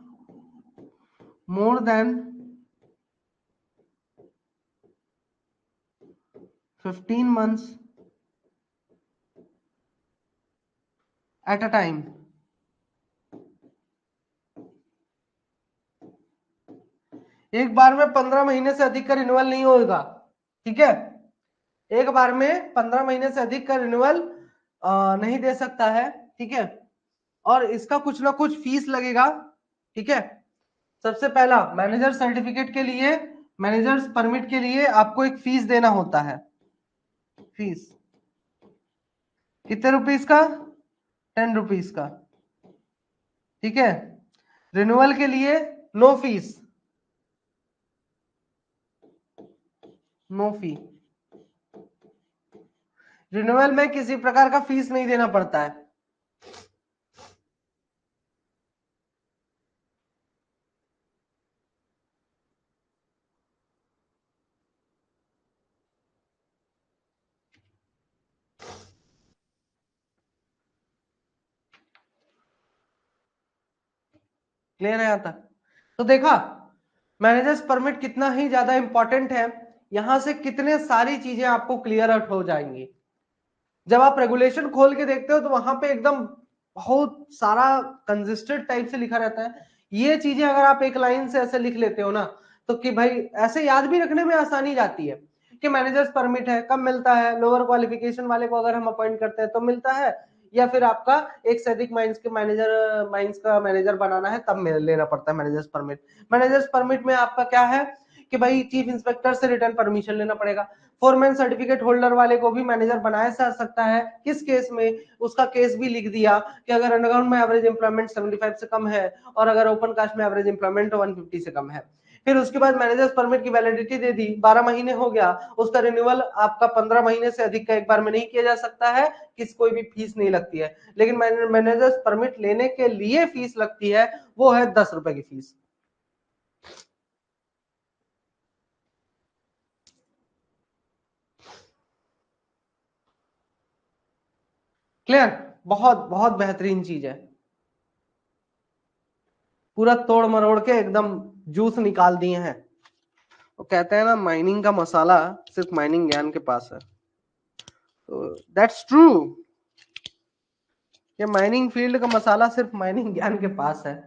more than 15 months at a time. एक बार में 15 महीने से अधिक का रिन्यूअल नहीं होगा, ठीक है। एक बार में 15 महीने से अधिक का रिन्यूअल नहीं दे सकता है, ठीक है। और इसका कुछ ना कुछ फीस लगेगा, ठीक है। सबसे पहला मैनेजर सर्टिफिकेट के लिए मैनेजर्स परमिट के लिए आपको एक फीस देना होता है। फीस कितने रुपीस का? 10 रुपीस का। ठीक है। रिन्यूअल के लिए no fees, no fee. Renewal में किसी प्रकार का फीस नहीं देना पड़ता है। क्लियर है यहां तक? तो देखा मैनेजर्स परमिट कितना ही ज्यादा इंपॉर्टेंट है। यहां से कितने सारी चीजें आपको क्लियर आउट हो जाएंगी। जब आप रेगुलेशन खोल के देखते हो तो वहां पे एकदम बहुत सारा कंसिस्टेंट टाइप से लिखा रहता है। ये चीजें अगर आप एक लाइन से ऐसे लिख लेते हो ना, तो कि भाई ऐसे याद भी रखने में आसानी जाती है कि मैनेजर्स परमिट है, कब मिलता है, लोअर क्वालिफिकेशन वाले को अगर हम अपॉइंट करते हैं तो मिलता है, या फिर आपका एक से अधिक माइंस के माइंस का मैनेजर बनाना है तब लेना पड़ता है मैनेजर्स परमिट। मैनेजर्स परमिट में आपका क्या है कि भाई चीफ इंस्पेक्टर से रिटर्न परमिशन लेना पड़ेगा। फोरमैन सर्टिफिकेट होल्डर वाले को भी मैनेजर बनाया जा सकता है। किस केस में? उसका केस भी लिख दिया कि अगर अंडरग्राउंड में एवरेज एम्प्लॉयमेंट 75 से कम है और अगर ओपन कास्ट में एवरेज एम्प्लॉयमेंट 150 से कम है। फिर उसके बाद मैनेजर्स परमिट की वैलिडिटी दे दी, 12 महीने हो गया। उसका रिन्यूअल आपका 15 महीने से अधिक का एक बार में नहीं किया जा सकता है, किस कोई भी फीस नहीं लगती है। लेकिन मैनेजर्स परमिट लेने के लिए फीस लगती है, वो है 10 रुपए की फीस। क्लियर? बहुत बहुत बेहतरीन चीज है। पूरा तोड़ मरोड़ के एकदम जूस निकाल दिए हैं। वो कहते हैं ना माइनिंग का मसाला सिर्फ माइनिंग ज्ञान के पास है। तो दैट्स ट्रू। ये माइनिंग फील्ड का मसाला सिर्फ माइनिंग ज्ञान के पास है।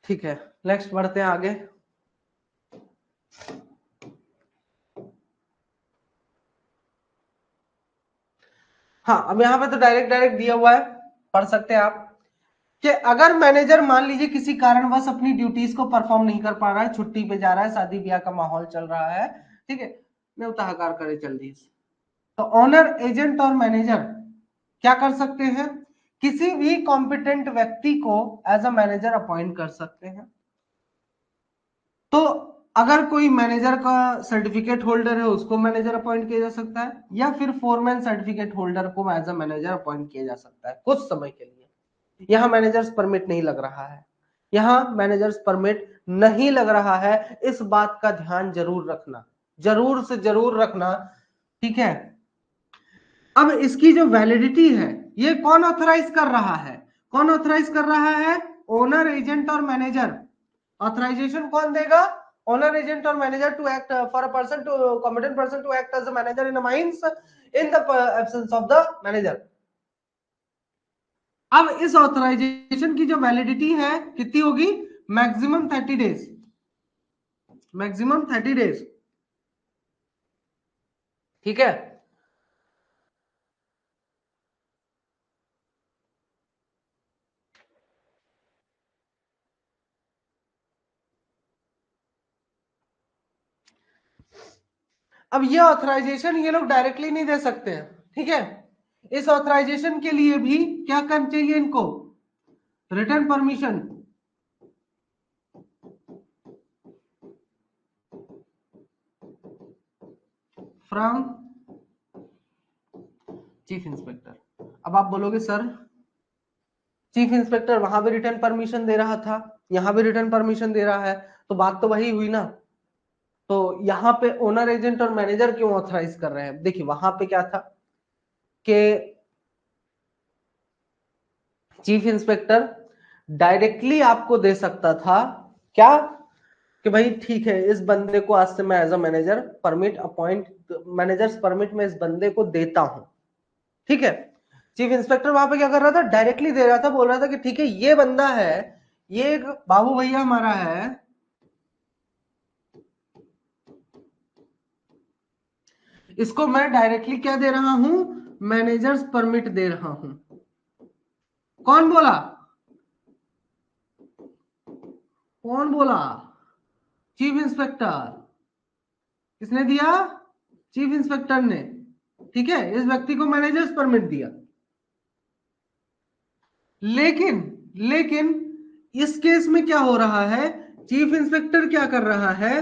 ठीक है, नेक्स्ट बढ़ते हैं आगे। हाँ, अब यहाँ पे तो डायरेक्ट डायरेक्ट दिया हुआ है, पढ़ सकते हैं आप कि अगर मैनेजर मान लीजिए किसी कारणवश अपनी ड्यूटीज को परफॉर्म नहीं कर पा रहा है, छुट्टी पे जा रहा है, शादी ब्याह का माहौल चल रहा है, ठीक है, न्योताकार करे जल्दी से, तो ऑनर एजेंट और मैनेजर क्या कर सकते हैं? किसी भी कॉम्पिटेंट व्यक्ति को एज अ मैनेजर अपॉइंट कर सकते हैं। तो अगर कोई मैनेजर का सर्टिफिकेट होल्डर है उसको मैनेजर अपॉइंट किया जा सकता है, या फिर फोरमैन सर्टिफिकेट होल्डर को एज अ मैनेजर अपॉइंट किया जा सकता है कुछ समय के लिए। यहां मैनेजर्स परमिट नहीं लग रहा है, यहां मैनेजर्स परमिट नहीं लग रहा है। इस बात का ध्यान जरूर रखना, जरूर से जरूर रखना। ठीक है। अब इसकी जो वैलिडिटी है ये कौन ऑथराइज कर रहा है? कौन ऑथराइज कर रहा है? ओनर एजेंट और मैनेजर। ऑथराइजेशन कौन देगा? ओनर एजेंट और manager to act for a person to competent person to act as a manager in a mines in the absence of the manager. अब इस ऑथराइजेशन की जो वैलिडिटी है कितनी होगी? Maximum 30 days. Maximum 30 days. ठीक है। अब ये ऑथराइजेशन ये लोग डायरेक्टली नहीं दे सकते हैं। ठीक है। इस ऑथराइजेशन के लिए भी क्या करना चाहिए इनको? Return permission from chief inspector. अब आप बोलोगे सर चीफ इंस्पेक्टर वहां भी रिटर्न परमिशन दे रहा था, यहां भी रिटर्न परमिशन दे रहा है, तो बात तो वही हुई ना। तो यहाँ पे ओनर एजेंट और मैनेजर क्यों ऑथराइज कर रहे हैं? देखिए वहां पे क्या था कि चीफ इंस्पेक्टर डायरेक्टली आपको दे सकता था क्या कि भाई ठीक है इस बंदे को आज से मैं as a manager permit appoint managers permit में इस बंदे को देता हूं। ठीक है। चीफ इंस्पेक्टर वहां पे क्या कर रहा था, डायरेक्टली दे रहा था, बोल रहा था कि ठीक है ये बंदा है, ये एक बाबू भैया हमारा है, इसको मैं डायरेक्टली क्या दे रहा हूं, मैनेजर्स परमिट दे रहा हूं। कौन बोला, कौन बोला, चीफ इंस्पेक्टर। किसने दिया, चीफ इंस्पेक्टर ने। ठीक है, इस व्यक्ति को मैनेजर्स परमिट दिया। लेकिन लेकिन इस केस में क्या हो रहा है, चीफ इंस्पेक्टर क्या कर रहा है,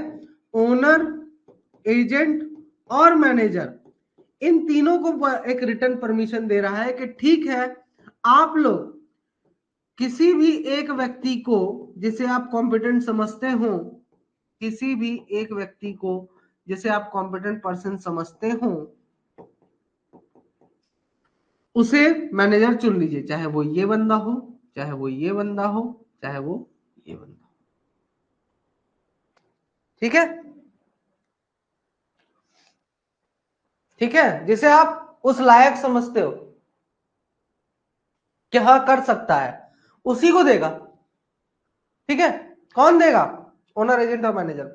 ओनर, एजेंट और मैनेजर, इन तीनों को एक रिटर्न परमिशन दे रहा है कि ठीक है, आप लोग किसी भी एक व्यक्ति को जिसे आप कॉम्पिटेंट समझते हो, किसी भी एक व्यक्ति को जिसे आप कॉम्पिटेंट पर्सन समझते हो, उसे मैनेजर चुन लीजिए, चाहे वो ये बंदा हो, चाहे वो ये बंदा हो, चाहे वो ये बंदा हो। ठीक है, ठीक है, जिसे आप उस लायक समझते हो कि हाँ कर सकता है, उसी को देगा। ठीक है, कौन देगा, ओनर, एजेंट और मैनेजर।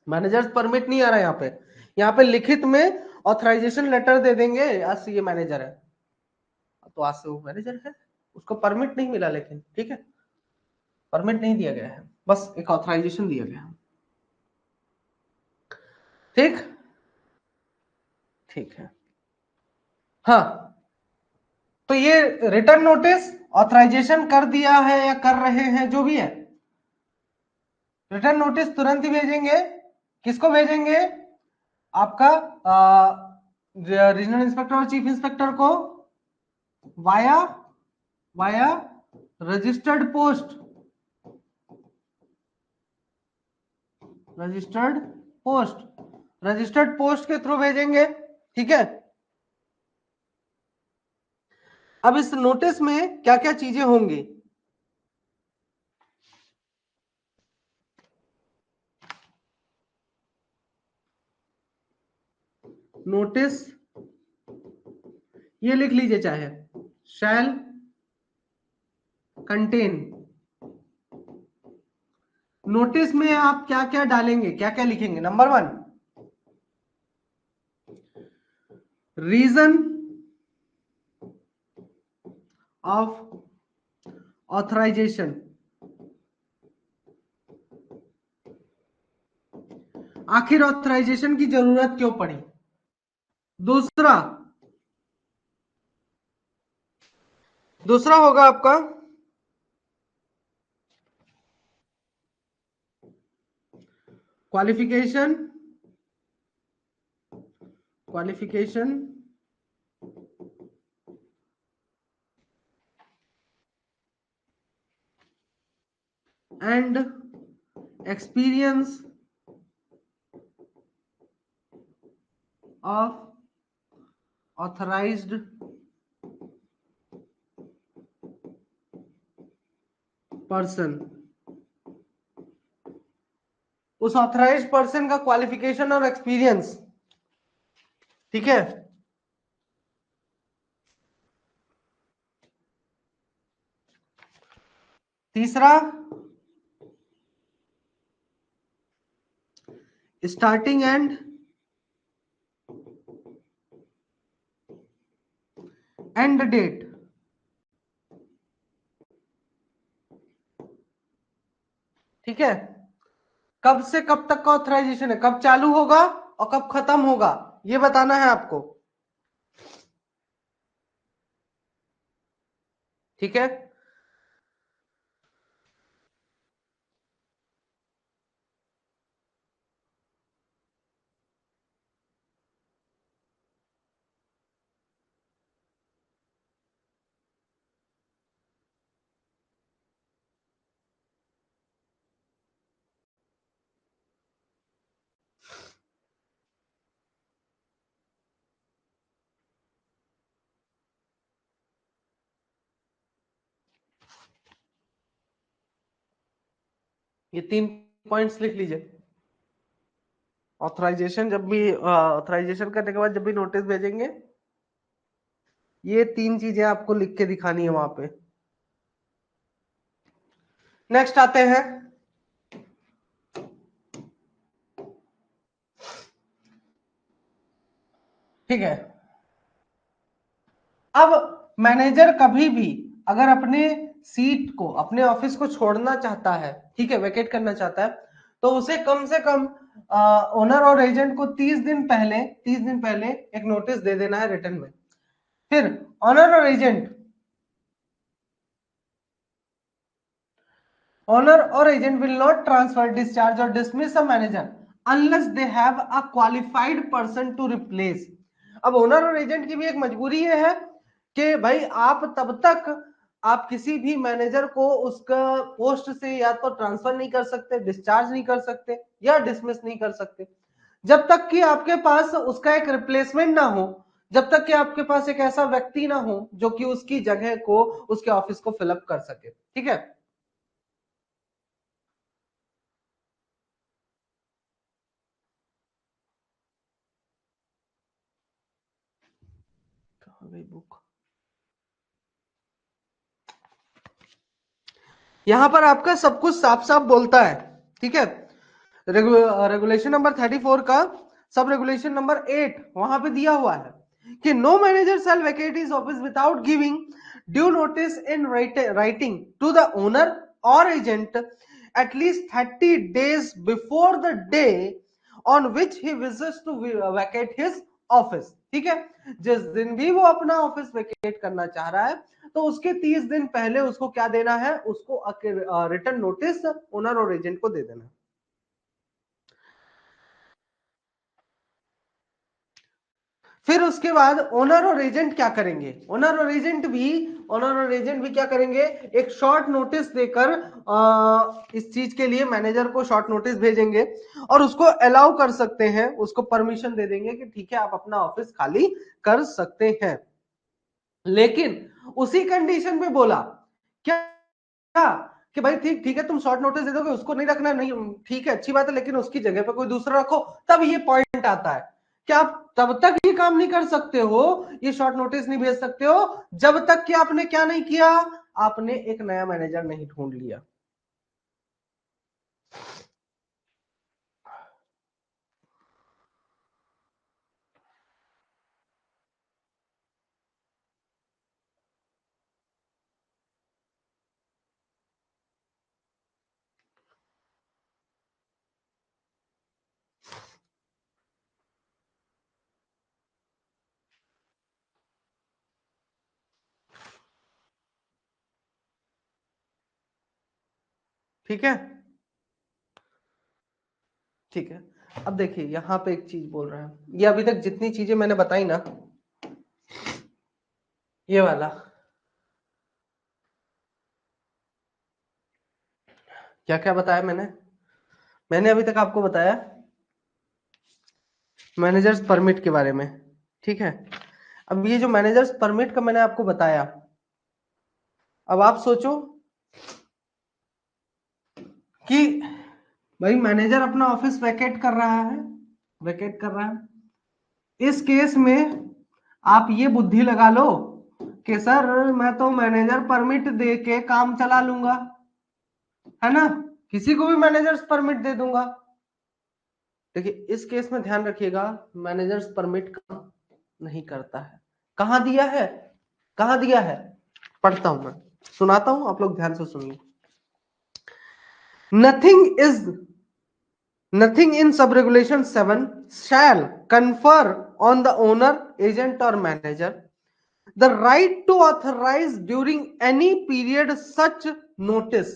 मैनेजर परमिट नहीं आ रहा यहाँ पे, यहाँ पे लिखित में ऑथराइजेशन लेटर दे देंगे, आज से ये मैनेजर है, तो आज से वो मैनेजर है, उसको परमिट नहीं मिला, लेकिन ठीक है, परमिट नहीं दिया गया है, बस एक ऑथराइजेशन दिया गया है। ठीक, ठीक है। हाँ, तो ये रिटर्न नोटिस ऑथराइजेशन कर दिया है या कर रहे हैं, जो भी है, रिटर्न नोटिस तुरंत ही भेजेंगे। किसको भेजेंगे, आपका रीजनल इंस्पेक्टर और चीफ इंस्पेक्टर को, via via registered post, registered post, registered post के थ्रू भेजेंगे। ठीक है, अब इस नोटिस में क्या क्या चीजें होंगी, नोटिस ये लिख लीजिए, चाहे शैल कंटेन, नोटिस में आप क्या क्या डालेंगे, क्या क्या लिखेंगे। नंबर 1, रीजन ऑफ ऑथराइजेशन, आखिर ऑथराइजेशन की जरूरत क्यों पड़ी। दूसरा, दूसरा होगा आपका qualification, qualification and experience of authorised person, उस ऑथराइज्ड पर्सन का क्वालिफिकेशन और एक्सपीरियंस। ठीक है, तीसरा, स्टार्टिंग एंड डेट, ठीक है, कब से कब तक का ऑथराइजेशन है, कब चालू होगा और कब खत्म होगा, ये बताना है आपको। ठीक है, ये 3 पॉइंट्स लिख लीजिए। ऑथराइजेशन जब भी ऑथराइजेशन करने के बाद जब भी नोटिस भेजेंगे, ये 3 चीजें आपको लिख के दिखानी है वहां पे। नेक्स्ट आते हैं, ठीक है। अब मैनेजर कभी भी अगर अपने सीट को, अपने ऑफिस को छोड़ना चाहता है, ठीक है, वेकेट करना चाहता है, तो उसे कम से कम ओनर और एजेंट को 30 दिन पहले एक नोटिस दे देना है रिटर्न में। फिर ओनर और agent will not transfer, discharge और dismiss a manager unless they have a qualified person to replace. अब ओनर और एजेंट की भी एक मजबूरी ये है कि भाई आप तब तक आप किसी भी मैनेजर को उसका पोस्ट से या तो ट्रांसफर नहीं कर सकते, डिस्चार्ज नहीं कर सकते या डिसमिस नहीं कर सकते, जब तक कि आपके पास उसका एक रिप्लेसमेंट ना हो, जब तक कि आपके पास एक ऐसा व्यक्ति ना हो जो कि उसकी जगह को, उसके ऑफिस को फिलअप कर सके, ठीक है। कहाँ गई बुक? यहां पर आपका सब कुछ साफ साफ बोलता है, ठीक है। रेगुलेशन नंबर 34 का सब रेगुलेशन नंबर 8 वहां पे दिया हुआ है कि no manager shall vacate his office without giving due notice in writing to the owner और agent at least 30 days before the day on which he wishes to vacate his office, ठीक है। जिस दिन भी वो अपना ऑफिस वेकेट करना चाह रहा है, तो उसके 30 दिन पहले उसको क्या देना है, उसको रिटर्न नोटिस ओनर और एजेंट को दे देना है। फिर उसके बाद ओनर और एजेंट क्या करेंगे, ओनर और एजेंट भी क्या करेंगे, एक शॉर्ट नोटिस देकर इस चीज के लिए मैनेजर को शॉर्ट नोटिस भेजेंगे और उसको अलाउ कर सकते हैं, उसको परमिशन दे देंगे कि ठीक है आप अपना ऑफिस खाली कर सकते हैं। लेकिन उसी कंडीशन पे बोला क्या, क्या कि भाई ठीक ठीक है तुम शॉर्ट नोटिस दे दोगे, उसको नहीं रखना, नहीं ठीक है अच्छी बात है, लेकिन उसकी जगह पे कोई दूसरा रखो। तब ये पॉइंट आता है कि आप तब तक ये काम नहीं कर सकते हो, ये शॉर्ट नोटिस नहीं भेज सकते हो जब तक कि आपने क्या नहीं किया, आपने एक नया मैनेजर नहीं ढूंढ लिया। ठीक है, ठीक है। अब देखिए यहां पे एक चीज बोल रहा है, ये अभी तक जितनी चीजें मैंने बताई ना, ये वाला क्या क्या बताया मैंने, मैंने अभी तक आपको बताया मैनेजर्स परमिट के बारे में, ठीक है। अब ये जो मैनेजर्स परमिट का मैंने आपको बताया, अब आप सोचो कि भाई मैनेजर अपना ऑफिस वैकेट कर रहा है, वैकेट कर रहा है, इस केस में आप ये बुद्धि लगा लो कि सर मैं तो मैनेजर परमिट दे के काम चला लूंगा, है ना, किसी को भी मैनेजर्स परमिट दे दूंगा। देखिए इस केस में ध्यान रखिएगा, मैनेजर्स परमिट काम नहीं करता है। कहां दिया है, कहां दिया है, पढ़ता हूं मैं, सुनाता हूं, आप लोग ध्यान से सुनिए। Nothing is Nothing in sub-regulation 7 shall confer on the owner, agent or manager the right to authorize during any period such notice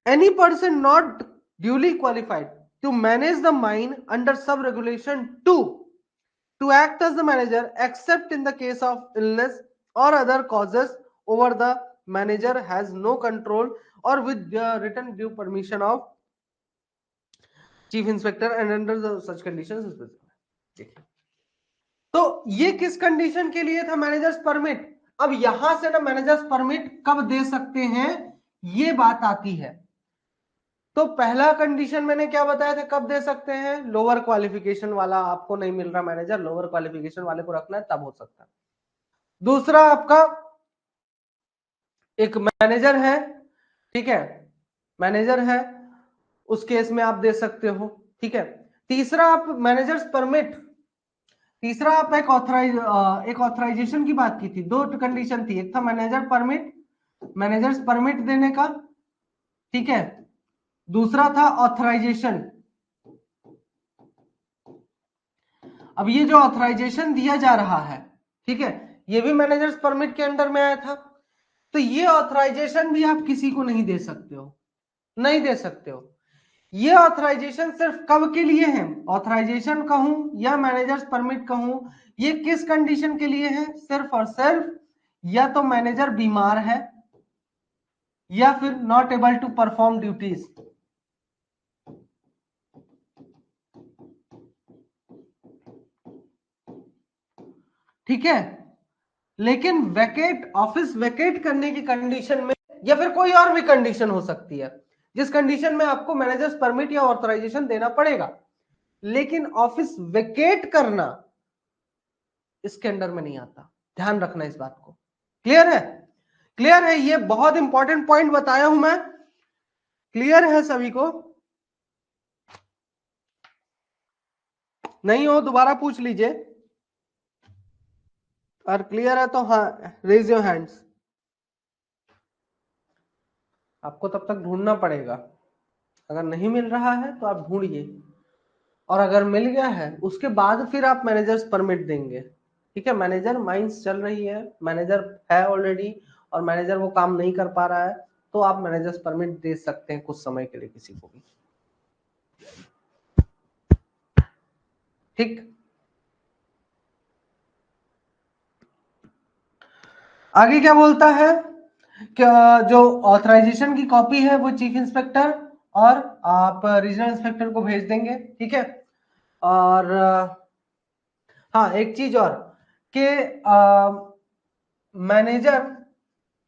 any person not duly qualified to manage the mine under sub-regulation 2 to act as the manager except in the case of illness or other causes over the manager has no control or with the written due permission of chief inspector and under such conditions. देखिए तो ये किस condition के लिए था, managers permit. अब यहां से ना मैनेजर्स परमिट कब दे सकते हैं, ये बात आती है। तो पहला कंडीशन मैंने क्या बताया था, कब दे सकते हैं, लोअर क्वालिफिकेशन वाला आपको नहीं मिल रहा मैनेजर, लोअर क्वालिफिकेशन वाले को रखना है तब हो सकता है। दूसरा आपका एक मैनेजर है, ठीक है, मैनेजर है, उस केस में आप दे सकते हो, ठीक है। तीसरा आप मैनेजर्स परमिट, तीसरा आप एक ऑथराइजेशन की बात की थी, दो कंडीशन थी, एक था मैनेजर परमिट, मैनेजर्स परमिट देने का, ठीक है, दूसरा था ऑथराइजेशन। अब ये जो ऑथराइजेशन दिया जा रहा है, ठीक है, ये भी मैनेजर्स परमिट के अंडर में आया था, तो ये ऑथराइजेशन भी आप किसी को नहीं दे सकते हो, नहीं दे सकते हो। ये ऑथराइजेशन सिर्फ कब के लिए है, ऑथराइजेशन कहूं या मैनेजर्स परमिट कहूं, ये किस कंडीशन के लिए है, सिर्फ और सिर्फ या तो मैनेजर बीमार है या फिर not able to perform duties. ठीक है, लेकिन वैकेट, ऑफिस वैकेट करने की कंडीशन में या फिर कोई और भी कंडीशन हो सकती है जिस कंडीशन में आपको मैनेजर्स परमिट या ऑथराइजेशन देना पड़ेगा, लेकिन ऑफिस वैकेट करना इसके अंडर में नहीं आता। ध्यान रखना इस बात को। क्लियर है? क्लियर है? ये बहुत इंपॉर्टेंट पॉइंट बताया हूं मैं। क्लियर है सभी को? नहीं हो दोबारा पूछ लीजिए, और क्लियर है तो हाँ रेज योर हैंड्स। आपको तब तक ढूंढना पड़ेगा, अगर नहीं मिल रहा है तो आप ढूंढिए, और अगर मिल गया है उसके बाद फिर आप मैनेजर्स परमिट देंगे। ठीक है, मैनेजर माइंस चल रही है, मैनेजर है ऑलरेडी और मैनेजर वो काम नहीं कर पा रहा है, तो आप मैनेजर्स परमिट दे सकते हैं कुछ समय के लिए किसी को भी। ठीक, आगे क्या बोलता है, क्या जो ऑथराइजेशन की कॉपी है वो चीफ इंस्पेक्टर और आप रीजनल इंस्पेक्टर को भेज देंगे। ठीक है, और हाँ एक चीज और कि मैनेजर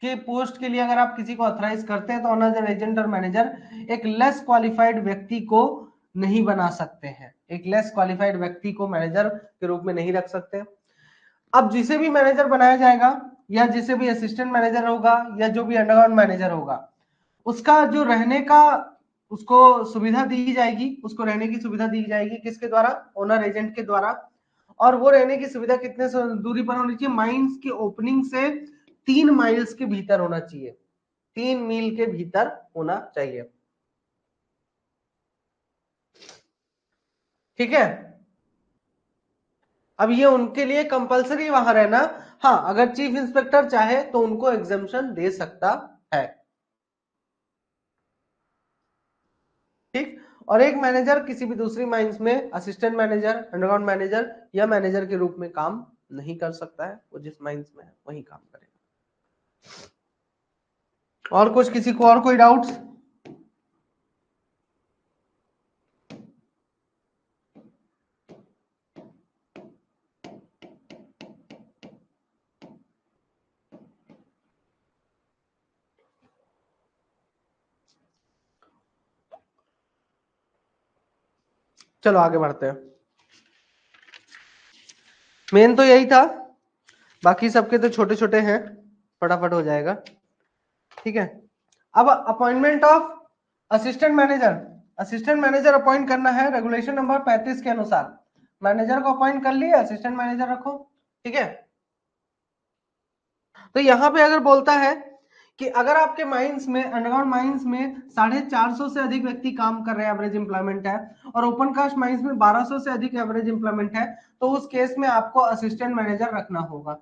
के पोस्ट के लिए अगर आप किसी को ऑथराइज करते हैं तो ऑन एज एजेंट और मैनेजर एक लेस क्वालिफाइड व्यक्ति को नहीं बना सकते हैं, एक लेस क्वालिफाइड व्यक्ति को मैनेजर के रूप में नहीं रख सकते। अब जिसे भी मैनेजर बनाया जाएगा या जिसे भी असिस्टेंट मैनेजर होगा या जो भी अंडरग्राउंड मैनेजर होगा, उसका जो रहने का उसको सुविधा दी जाएगी, उसको रहने की सुविधा दी जाएगी किसके द्वारा, ओनर एजेंट के द्वारा। और वो रहने की सुविधा कितने दूरी पर होनी चाहिए, माइंस की ओपनिंग से 3 माइल्स के भीतर होना चाहिए, 3 मील के भीतर होना चाहिए। ठीक है, अब ये उनके लिए कंपलसरी वहां रहना, हाँ अगर चीफ इंस्पेक्टर चाहे तो उनको एग्जेम्पशन दे सकता है। ठीक, और एक मैनेजर किसी भी दूसरी माइंस में असिस्टेंट मैनेजर, अंडरग्राउंड मैनेजर या मैनेजर के रूप में काम नहीं कर सकता है, वो जिस माइंस में है वही काम करेगा। और कुछ, किसी को और कोई डाउट्स? चलो आगे बढ़ते हैं। मेन तो यही था, बाकी सबके तो छोटे छोटे हैं, फटाफट हो जाएगा। ठीक है, अब appointment of assistant manager, assistant manager appoint करना है रेगुलेशन नंबर 35 के अनुसार। मैनेजर को अपॉइंट कर लिए, असिस्टेंट मैनेजर रखो। ठीक है, तो यहां पे अगर बोलता है कि अगर आपके माइंस में, अंडरग्राउंड माइंस में 450 से अधिक व्यक्ति काम कर रहे हैं, एवरेज एम्प्लॉयमेंट है, और ओपन कास्ट माइंस में 1200 से अधिक एवरेज एम्प्लॉयमेंट है, तो उस केस में आपको असिस्टेंट मैनेजर रखना होगा,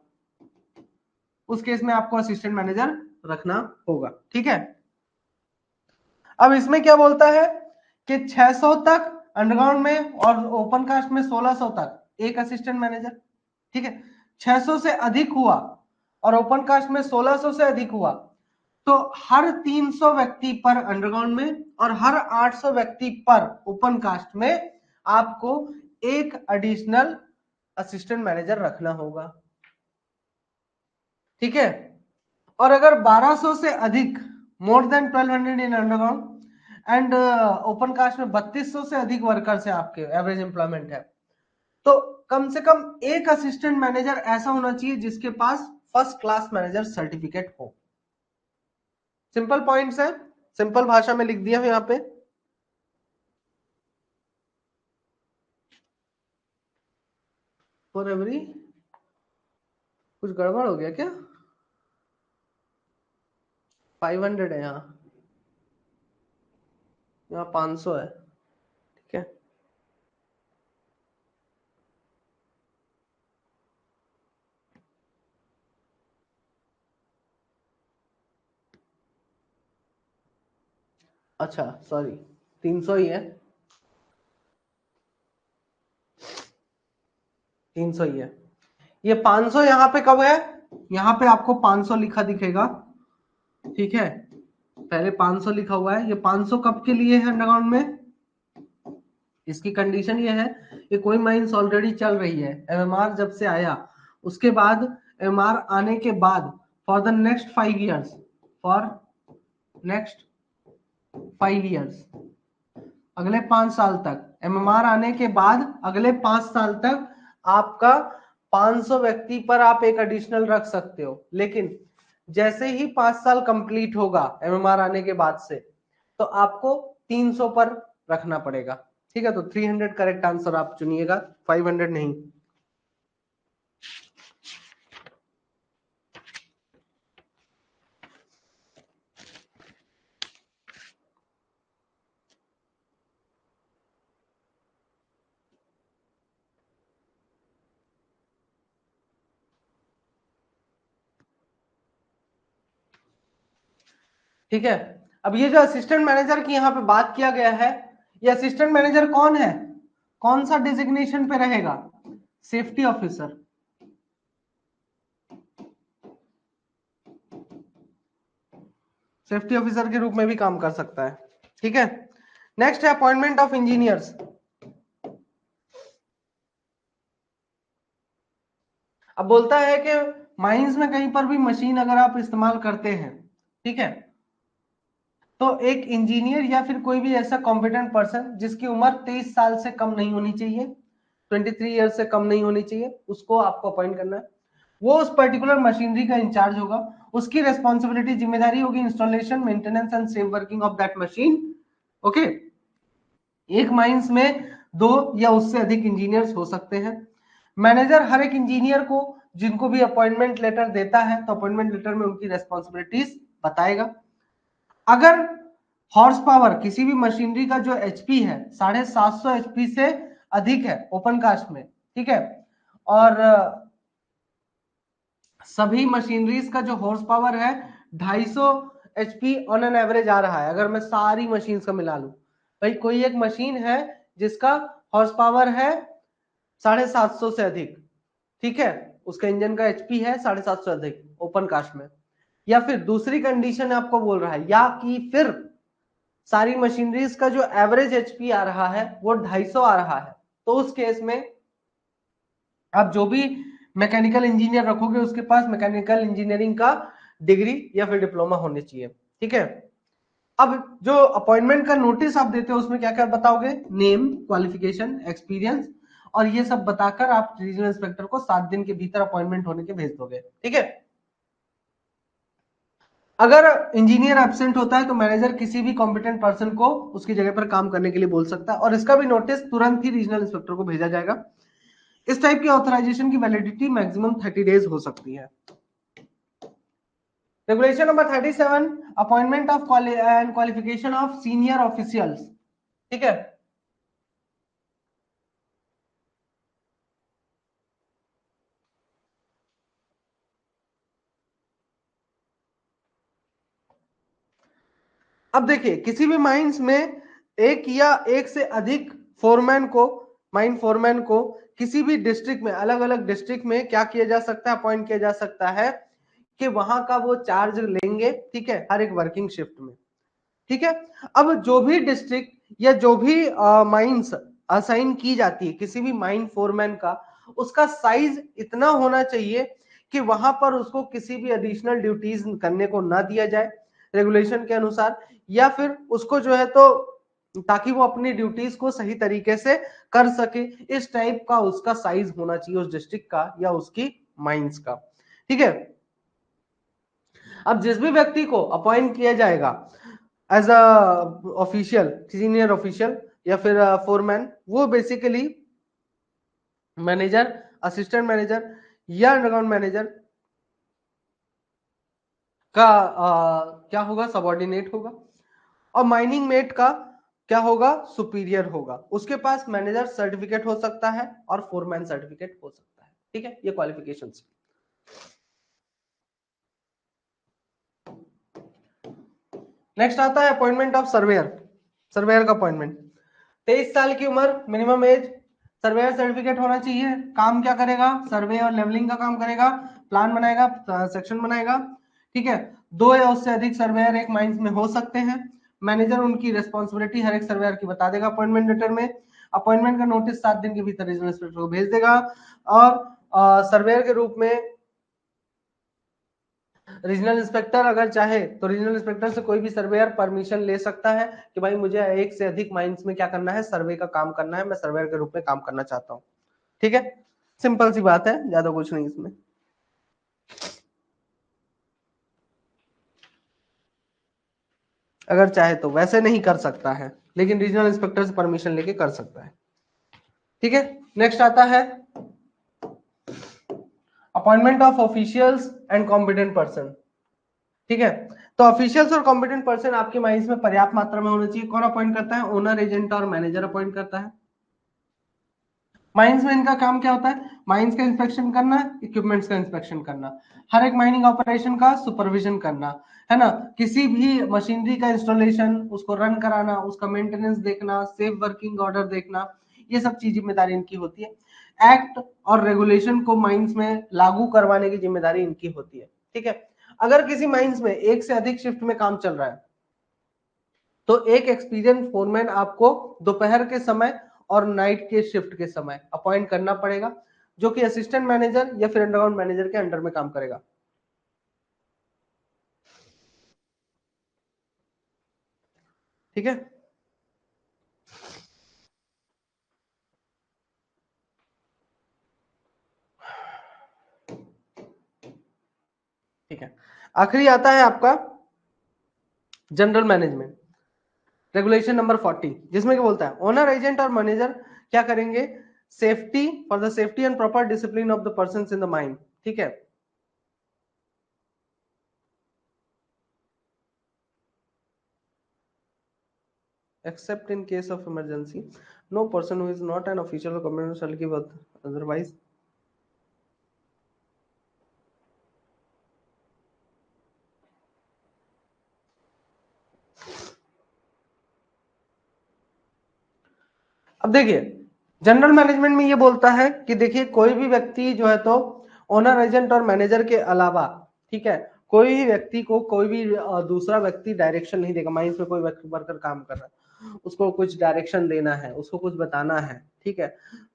उस केस में आपको असिस्टेंट मैनेजर रखना होगा। ठीक है, अब इसमें क्या बोलता है कि 600 तक अंडरग्राउंड में और ओपन कास्ट में 1600 तक एक असिस्टेंट मैनेजर। ठीक है, 600 से अधिक हुआ और ओपन कास्ट में 1600 से अधिक हुआ तो हर 300 व्यक्ति पर अंडरग्राउंड में और हर 800 व्यक्ति पर ओपन कास्ट में आपको एक एडिशनल असिस्टेंट मैनेजर रखना होगा। ठीक है, और अगर 1200 से अधिक, more than 1200 in underground and open cast में 3200 से अधिक वर्कर्स है, आपके एवरेज एम्प्लॉयमेंट है, तो कम से कम एक असिस्टेंट मैनेजर ऐसा होना चाहिए जिसके पास फर्स्ट क्लास मैनेजर सर्टिफिकेट हो। सिंपल पॉइंट्स है, सिंपल भाषा में लिख दिया है यहाँ पे। फॉर एवरी, कुछ गड़बड़ हो गया क्या? 500 है यहाँ, यहाँ 500 है, ठीक है। अच्छा सॉरी, 300 ही है, 300 ही है। ये 500 यहाँ पे कब है? यहाँ पे आपको 500 लिखा दिखेगा, ठीक है। पहले 500 लिखा हुआ है, ये 500 कब के लिए है अंडरग्राउंड में? इसकी कंडीशन ये है कि कोई माइंस ऑलरेडी चल रही है, एमएमआर जब से आया उसके बाद, एमएमआर आने के बाद for the next 5 years, for next 5 years, अगले 5 साल तक, एमएमआर आने के बाद अगले 5 साल तक आपका 500 व्यक्ति पर आप एक एडिशनल रख सकते हो। लेकिन जैसे ही 5 साल कंप्लीट होगा एमएमआर आने के बाद से, तो आपको 300 पर रखना पड़ेगा, ठीक है। तो 300 करेक्ट आंसर आप चुनिएगा, 500 नहीं। ठीक है। अब ये जो असिस्टेंट मैनेजर की यहाँ पे बात किया गया है, ये असिस्टेंट मैनेजर कौन है, कौन सा डिजिग्नेशन पे रहेगा? Safety officer. सेफ्टी ऑफिसर के रूप में भी काम कर सकता है, ठीक है। नेक्स्ट है अपॉइंटमेंट ऑफ इंजीनियर्स। अब बोलता है कि माइंस में कहीं पर भी मशीन अगर आप इस्तेमाल करते हैं, ठीक है, तो एक इंजीनियर या फिर कोई भी ऐसा कॉम्पिटेंट पर्सन जिसकी उम्र 23 साल से कम नहीं होनी चाहिए, 23 ईयर से कम नहीं होनी चाहिए, उसको आपको अपॉइंट करना है। वो उस पर्टिकुलर मशीनरी का इंचार्ज होगा, उसकी रेस्पॉन्सिबिलिटी, जिम्मेदारी होगी installation, maintenance and safe working of that machine. Okay. एक माइंस में 2 या उससे अधिक इंजीनियर्स हो सकते हैं। मैनेजर हर एक इंजीनियर को जिनको भी अपॉइंटमेंट लेटर देता है, तो अपॉइंटमेंट लेटर में उनकी रेस्पॉन्सिबिलिटीज बताएगा। अगर हॉर्स पावर किसी भी मशीनरी का जो एचपी है 750 एचपी से अधिक है ओपन कास्ट में, ठीक है, और सभी मशीनरीज का जो हॉर्स पावर है 250 एचपी ऑन एन एवरेज आ रहा है, अगर मैं सारी मशीन का मिला लूं, भाई कोई एक मशीन है जिसका हॉर्स पावर है 750 से अधिक, ठीक है, उसका इंजन का एचपी है 750 से अधिक ओपन कास्ट में, या फिर दूसरी कंडीशन आपको बोल रहा है, या कि फिर सारी मशीनरीज का जो एवरेज एचपी आ रहा है वो 250 आ रहा है, तो उस केस में आप जो भी मैकेनिकल इंजीनियर रखोगे उसके पास मैकेनिकल इंजीनियरिंग का डिग्री या फिर डिप्लोमा होने चाहिए, ठीक है। अब जो अपॉइंटमेंट का नोटिस आप देते हो उसमें क्या क्या बताओगे? नेम, क्वालिफिकेशन, एक्सपीरियंस, और ये सब बताकर आप रीजनल इंस्पेक्टर को 7 दिन के भीतर अपॉइंटमेंट होने के भेज दोगे, ठीक है। अगर इंजीनियर एब्सेंट होता है तो मैनेजर किसी भी कॉम्पिटेंट पर्सन को उसकी जगह पर काम करने के लिए बोल सकता है, और इसका भी नोटिस तुरंत ही रीजनल इंस्पेक्टर को भेजा जाएगा। इस टाइप की ऑथराइजेशन की वैलिडिटी मैक्सिमम 30 डेज हो सकती है। Regulation number 37, appointment of and qualification of senior officials, ठीक है। अब देखिए किसी भी माइंस में एक या एक से अधिक फोरमैन को, माइन फोरमैन को किसी भी डिस्ट्रिक्ट में, अलग अलग डिस्ट्रिक्ट में क्या किया जा सकता है, अपॉइंट किया जा सकता है कि वहां का वो चार्ज लेंगे, ठीक है, हर एक वर्किंग शिफ्ट में, ठीक है। अब जो भी डिस्ट्रिक्ट या जो भी माइंस असाइन की जाती है किसी भी माइन फोरमैन का, उसका साइज इतना होना चाहिए कि वहां पर उसको किसी भी एडिशनल ड्यूटीज करने को ना दिया जाए रेगुलेशन के अनुसार, या फिर उसको जो है तो ताकि वो अपनी ड्यूटीज को सही तरीके से कर सके, इस टाइप का उसका साइज होना चाहिए उस डिस्ट्रिक्ट का या उसकी माइंस का, ठीक है। अब जिस भी व्यक्ति को अपॉइंट किया जाएगा as a official, senior official या फिर फोरमैन, वो बेसिकली मैनेजर, असिस्टेंट मैनेजर या अंडरग्राउंड मैनेजर का क्या होगा, सबऑर्डिनेट होगा। और माइनिंग मेट का क्या होगा, सुपीरियर होगा। उसके पास मैनेजर सर्टिफिकेट हो सकता है और फोरमैन सर्टिफिकेट हो सकता है। ठीक है, ये क्वालिफिकेशंस। नेक्स्ट आता है अपॉइंटमेंट ऑफ सर्वेयर। सर्वेयर का अपॉइंटमेंट, 23 साल की उम्र, मिनिमम एज, सर्वेयर सर्टिफिकेट होना चाहिए। काम क्या करेगा, सर्वे और लेवलिंग का काम करेगा, प्लान बनाएगा, सेक्शन बनाएगा। ठीक है, 2 या उससे अधिक सर्वेयर एक माइंस में हो सकते हैं। मैनेजर उनकी रिस्पॉन्सिबिलिटी हर एक सर्वेयर की बता देगा अपॉइंटमेंट लेटर में। अपॉइंटमेंट का नोटिस 7 दिन के भीतर रीजनल इंस्पेक्टर को भेज देगा। और सर्वेयर के रूप में रीजनल इंस्पेक्टर अगर चाहे तो रीजनल इंस्पेक्टर से कोई भी सर्वेयर परमिशन ले सकता है कि भाई मुझे एक से अधिक माइंस में क्या करना है, सर्वे का काम करना है, मैं सर्वेयर के रूप में काम करना चाहता हूँ। ठीक है, सिंपल सी बात है, ज्यादा कुछ नहीं इसमें। अगर चाहे तो, वैसे नहीं कर सकता है, लेकिन रीजनल इंस्पेक्टर से परमिशन लेके कर सकता है। ठीक है, नेक्स्ट आता है appointment of officials and competent person. ठीक है, तो ऑफिशियल्स और कॉम्पिटेंट पर्सन आपके माइंस में पर्याप्त मात्रा में होना चाहिए। कौन अपॉइंट करता है, ओनर, एजेंट और मैनेजर अपॉइंट करता है। माइंस में इनका काम क्या होता है, माइंस का इंस्पेक्शन करना, इक्विपमेंट्स का इंस्पेक्शन करना, हर एक माइनिंग ऑपरेशन का सुपरविजन करना, है ना, किसी भी मशीनरी का इंस्टॉलेशन, उसको रन कराना, उसका मेंटेनेंस देखना, सेफ वर्किंग ऑर्डर देखना, ये सब चीज जिम्मेदारी इनकी होती है। एक्ट और रेगुलेशन को माइंस में लागू करवाने की जिम्मेदारी इनकी होती है। ठीक है, अगर किसी माइंस में एक से अधिक शिफ्ट में काम चल रहा है तो एक एक्सपीरियंस फोरमैन आपको दोपहर के समय और नाइट के शिफ्ट के समय अपॉइंट करना पड़ेगा, जो कि असिस्टेंट मैनेजर या फिर अंडरग्राउंड मैनेजर के अंडर में काम करेगा। ठीक है, ठीक है, आखिरी आता है आपका जनरल मैनेजमेंट, रेगुलेशन नंबर 40, जिसमें क्या बोलता है, ओनर, एजेंट और मैनेजर क्या करेंगे, safety, for the safety and proper discipline of the person in the mine. ठीक है, except in case of emergency no person who is not an official or commander shall give otherwise। अब देखिए, general management में ये बोलता है कि देखिए कोई भी व्यक्ति जो है तो ओनर, एजेंट और मैनेजर के अलावा, ठीक है, कोई भी व्यक्ति को कोई भी दूसरा व्यक्ति डायरेक्शन नहीं देगा। माइंस में कोई वर्कर काम कर रहा है, उसको कुछ डायरेक्शन देना है, उसको कुछ बताना है, ठीक है,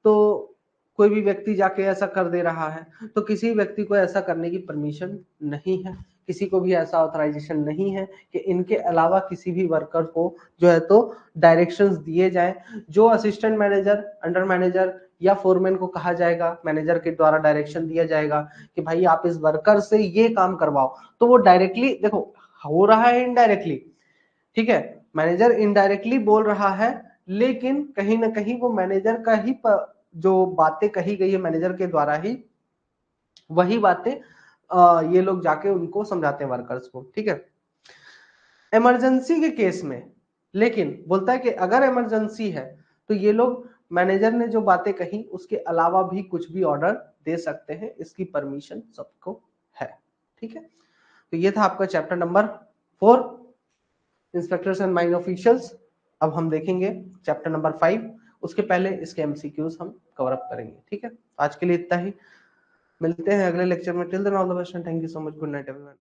तो कोई भी व्यक्ति जाके ऐसा कर दे रहा है तो किसी व्यक्ति को ऐसा करने की परमिशन नहीं है, किसी को भी ऐसा ऑथराइजेशन नहीं है कि इनके अलावा किसी भी वर्कर को जो है तो डायरेक्शंस दिए जाएं। जो असिस्टेंट मैनेजर, अंडर मैनेजर या फोरमैन को कहा जाएगा, मैनेजर के द्वारा डायरेक्शन दिया जाएगा कि भाई आप इस वर्कर से ये काम करवाओ, तो वो डायरेक्टली, देखो हो रहा है इनडायरेक्टली, ठीक है, मैनेजर इनडायरेक्टली बोल रहा है, लेकिन कहीं ना कहीं वो मैनेजर का ही जो बातें कही गई है मैनेजर के द्वारा ही, वही बातें ये लोग जाके उनको समझाते हैं वर्कर्स को। ठीक है, इमरजेंसी के केस में लेकिन बोलता है कि अगर इमरजेंसी है तो ये लोग, मैनेजर ने जो बातें कही उसके अलावा भी कुछ भी ऑर्डर दे सकते हैं, इसकी परमिशन सबको है। ठीक है, तो ये था आपका chapter number 4, inspectors and mine officials. अब हम देखेंगे चैप्टर नंबर 5, उसके पहले इसके एमसीक्यूज हम कवर अप करेंगे। ठीक है, आज के लिए इतना ही, मिलते हैं अगले लेक्चर में। Till then all the best and thank you so much, good night everyone.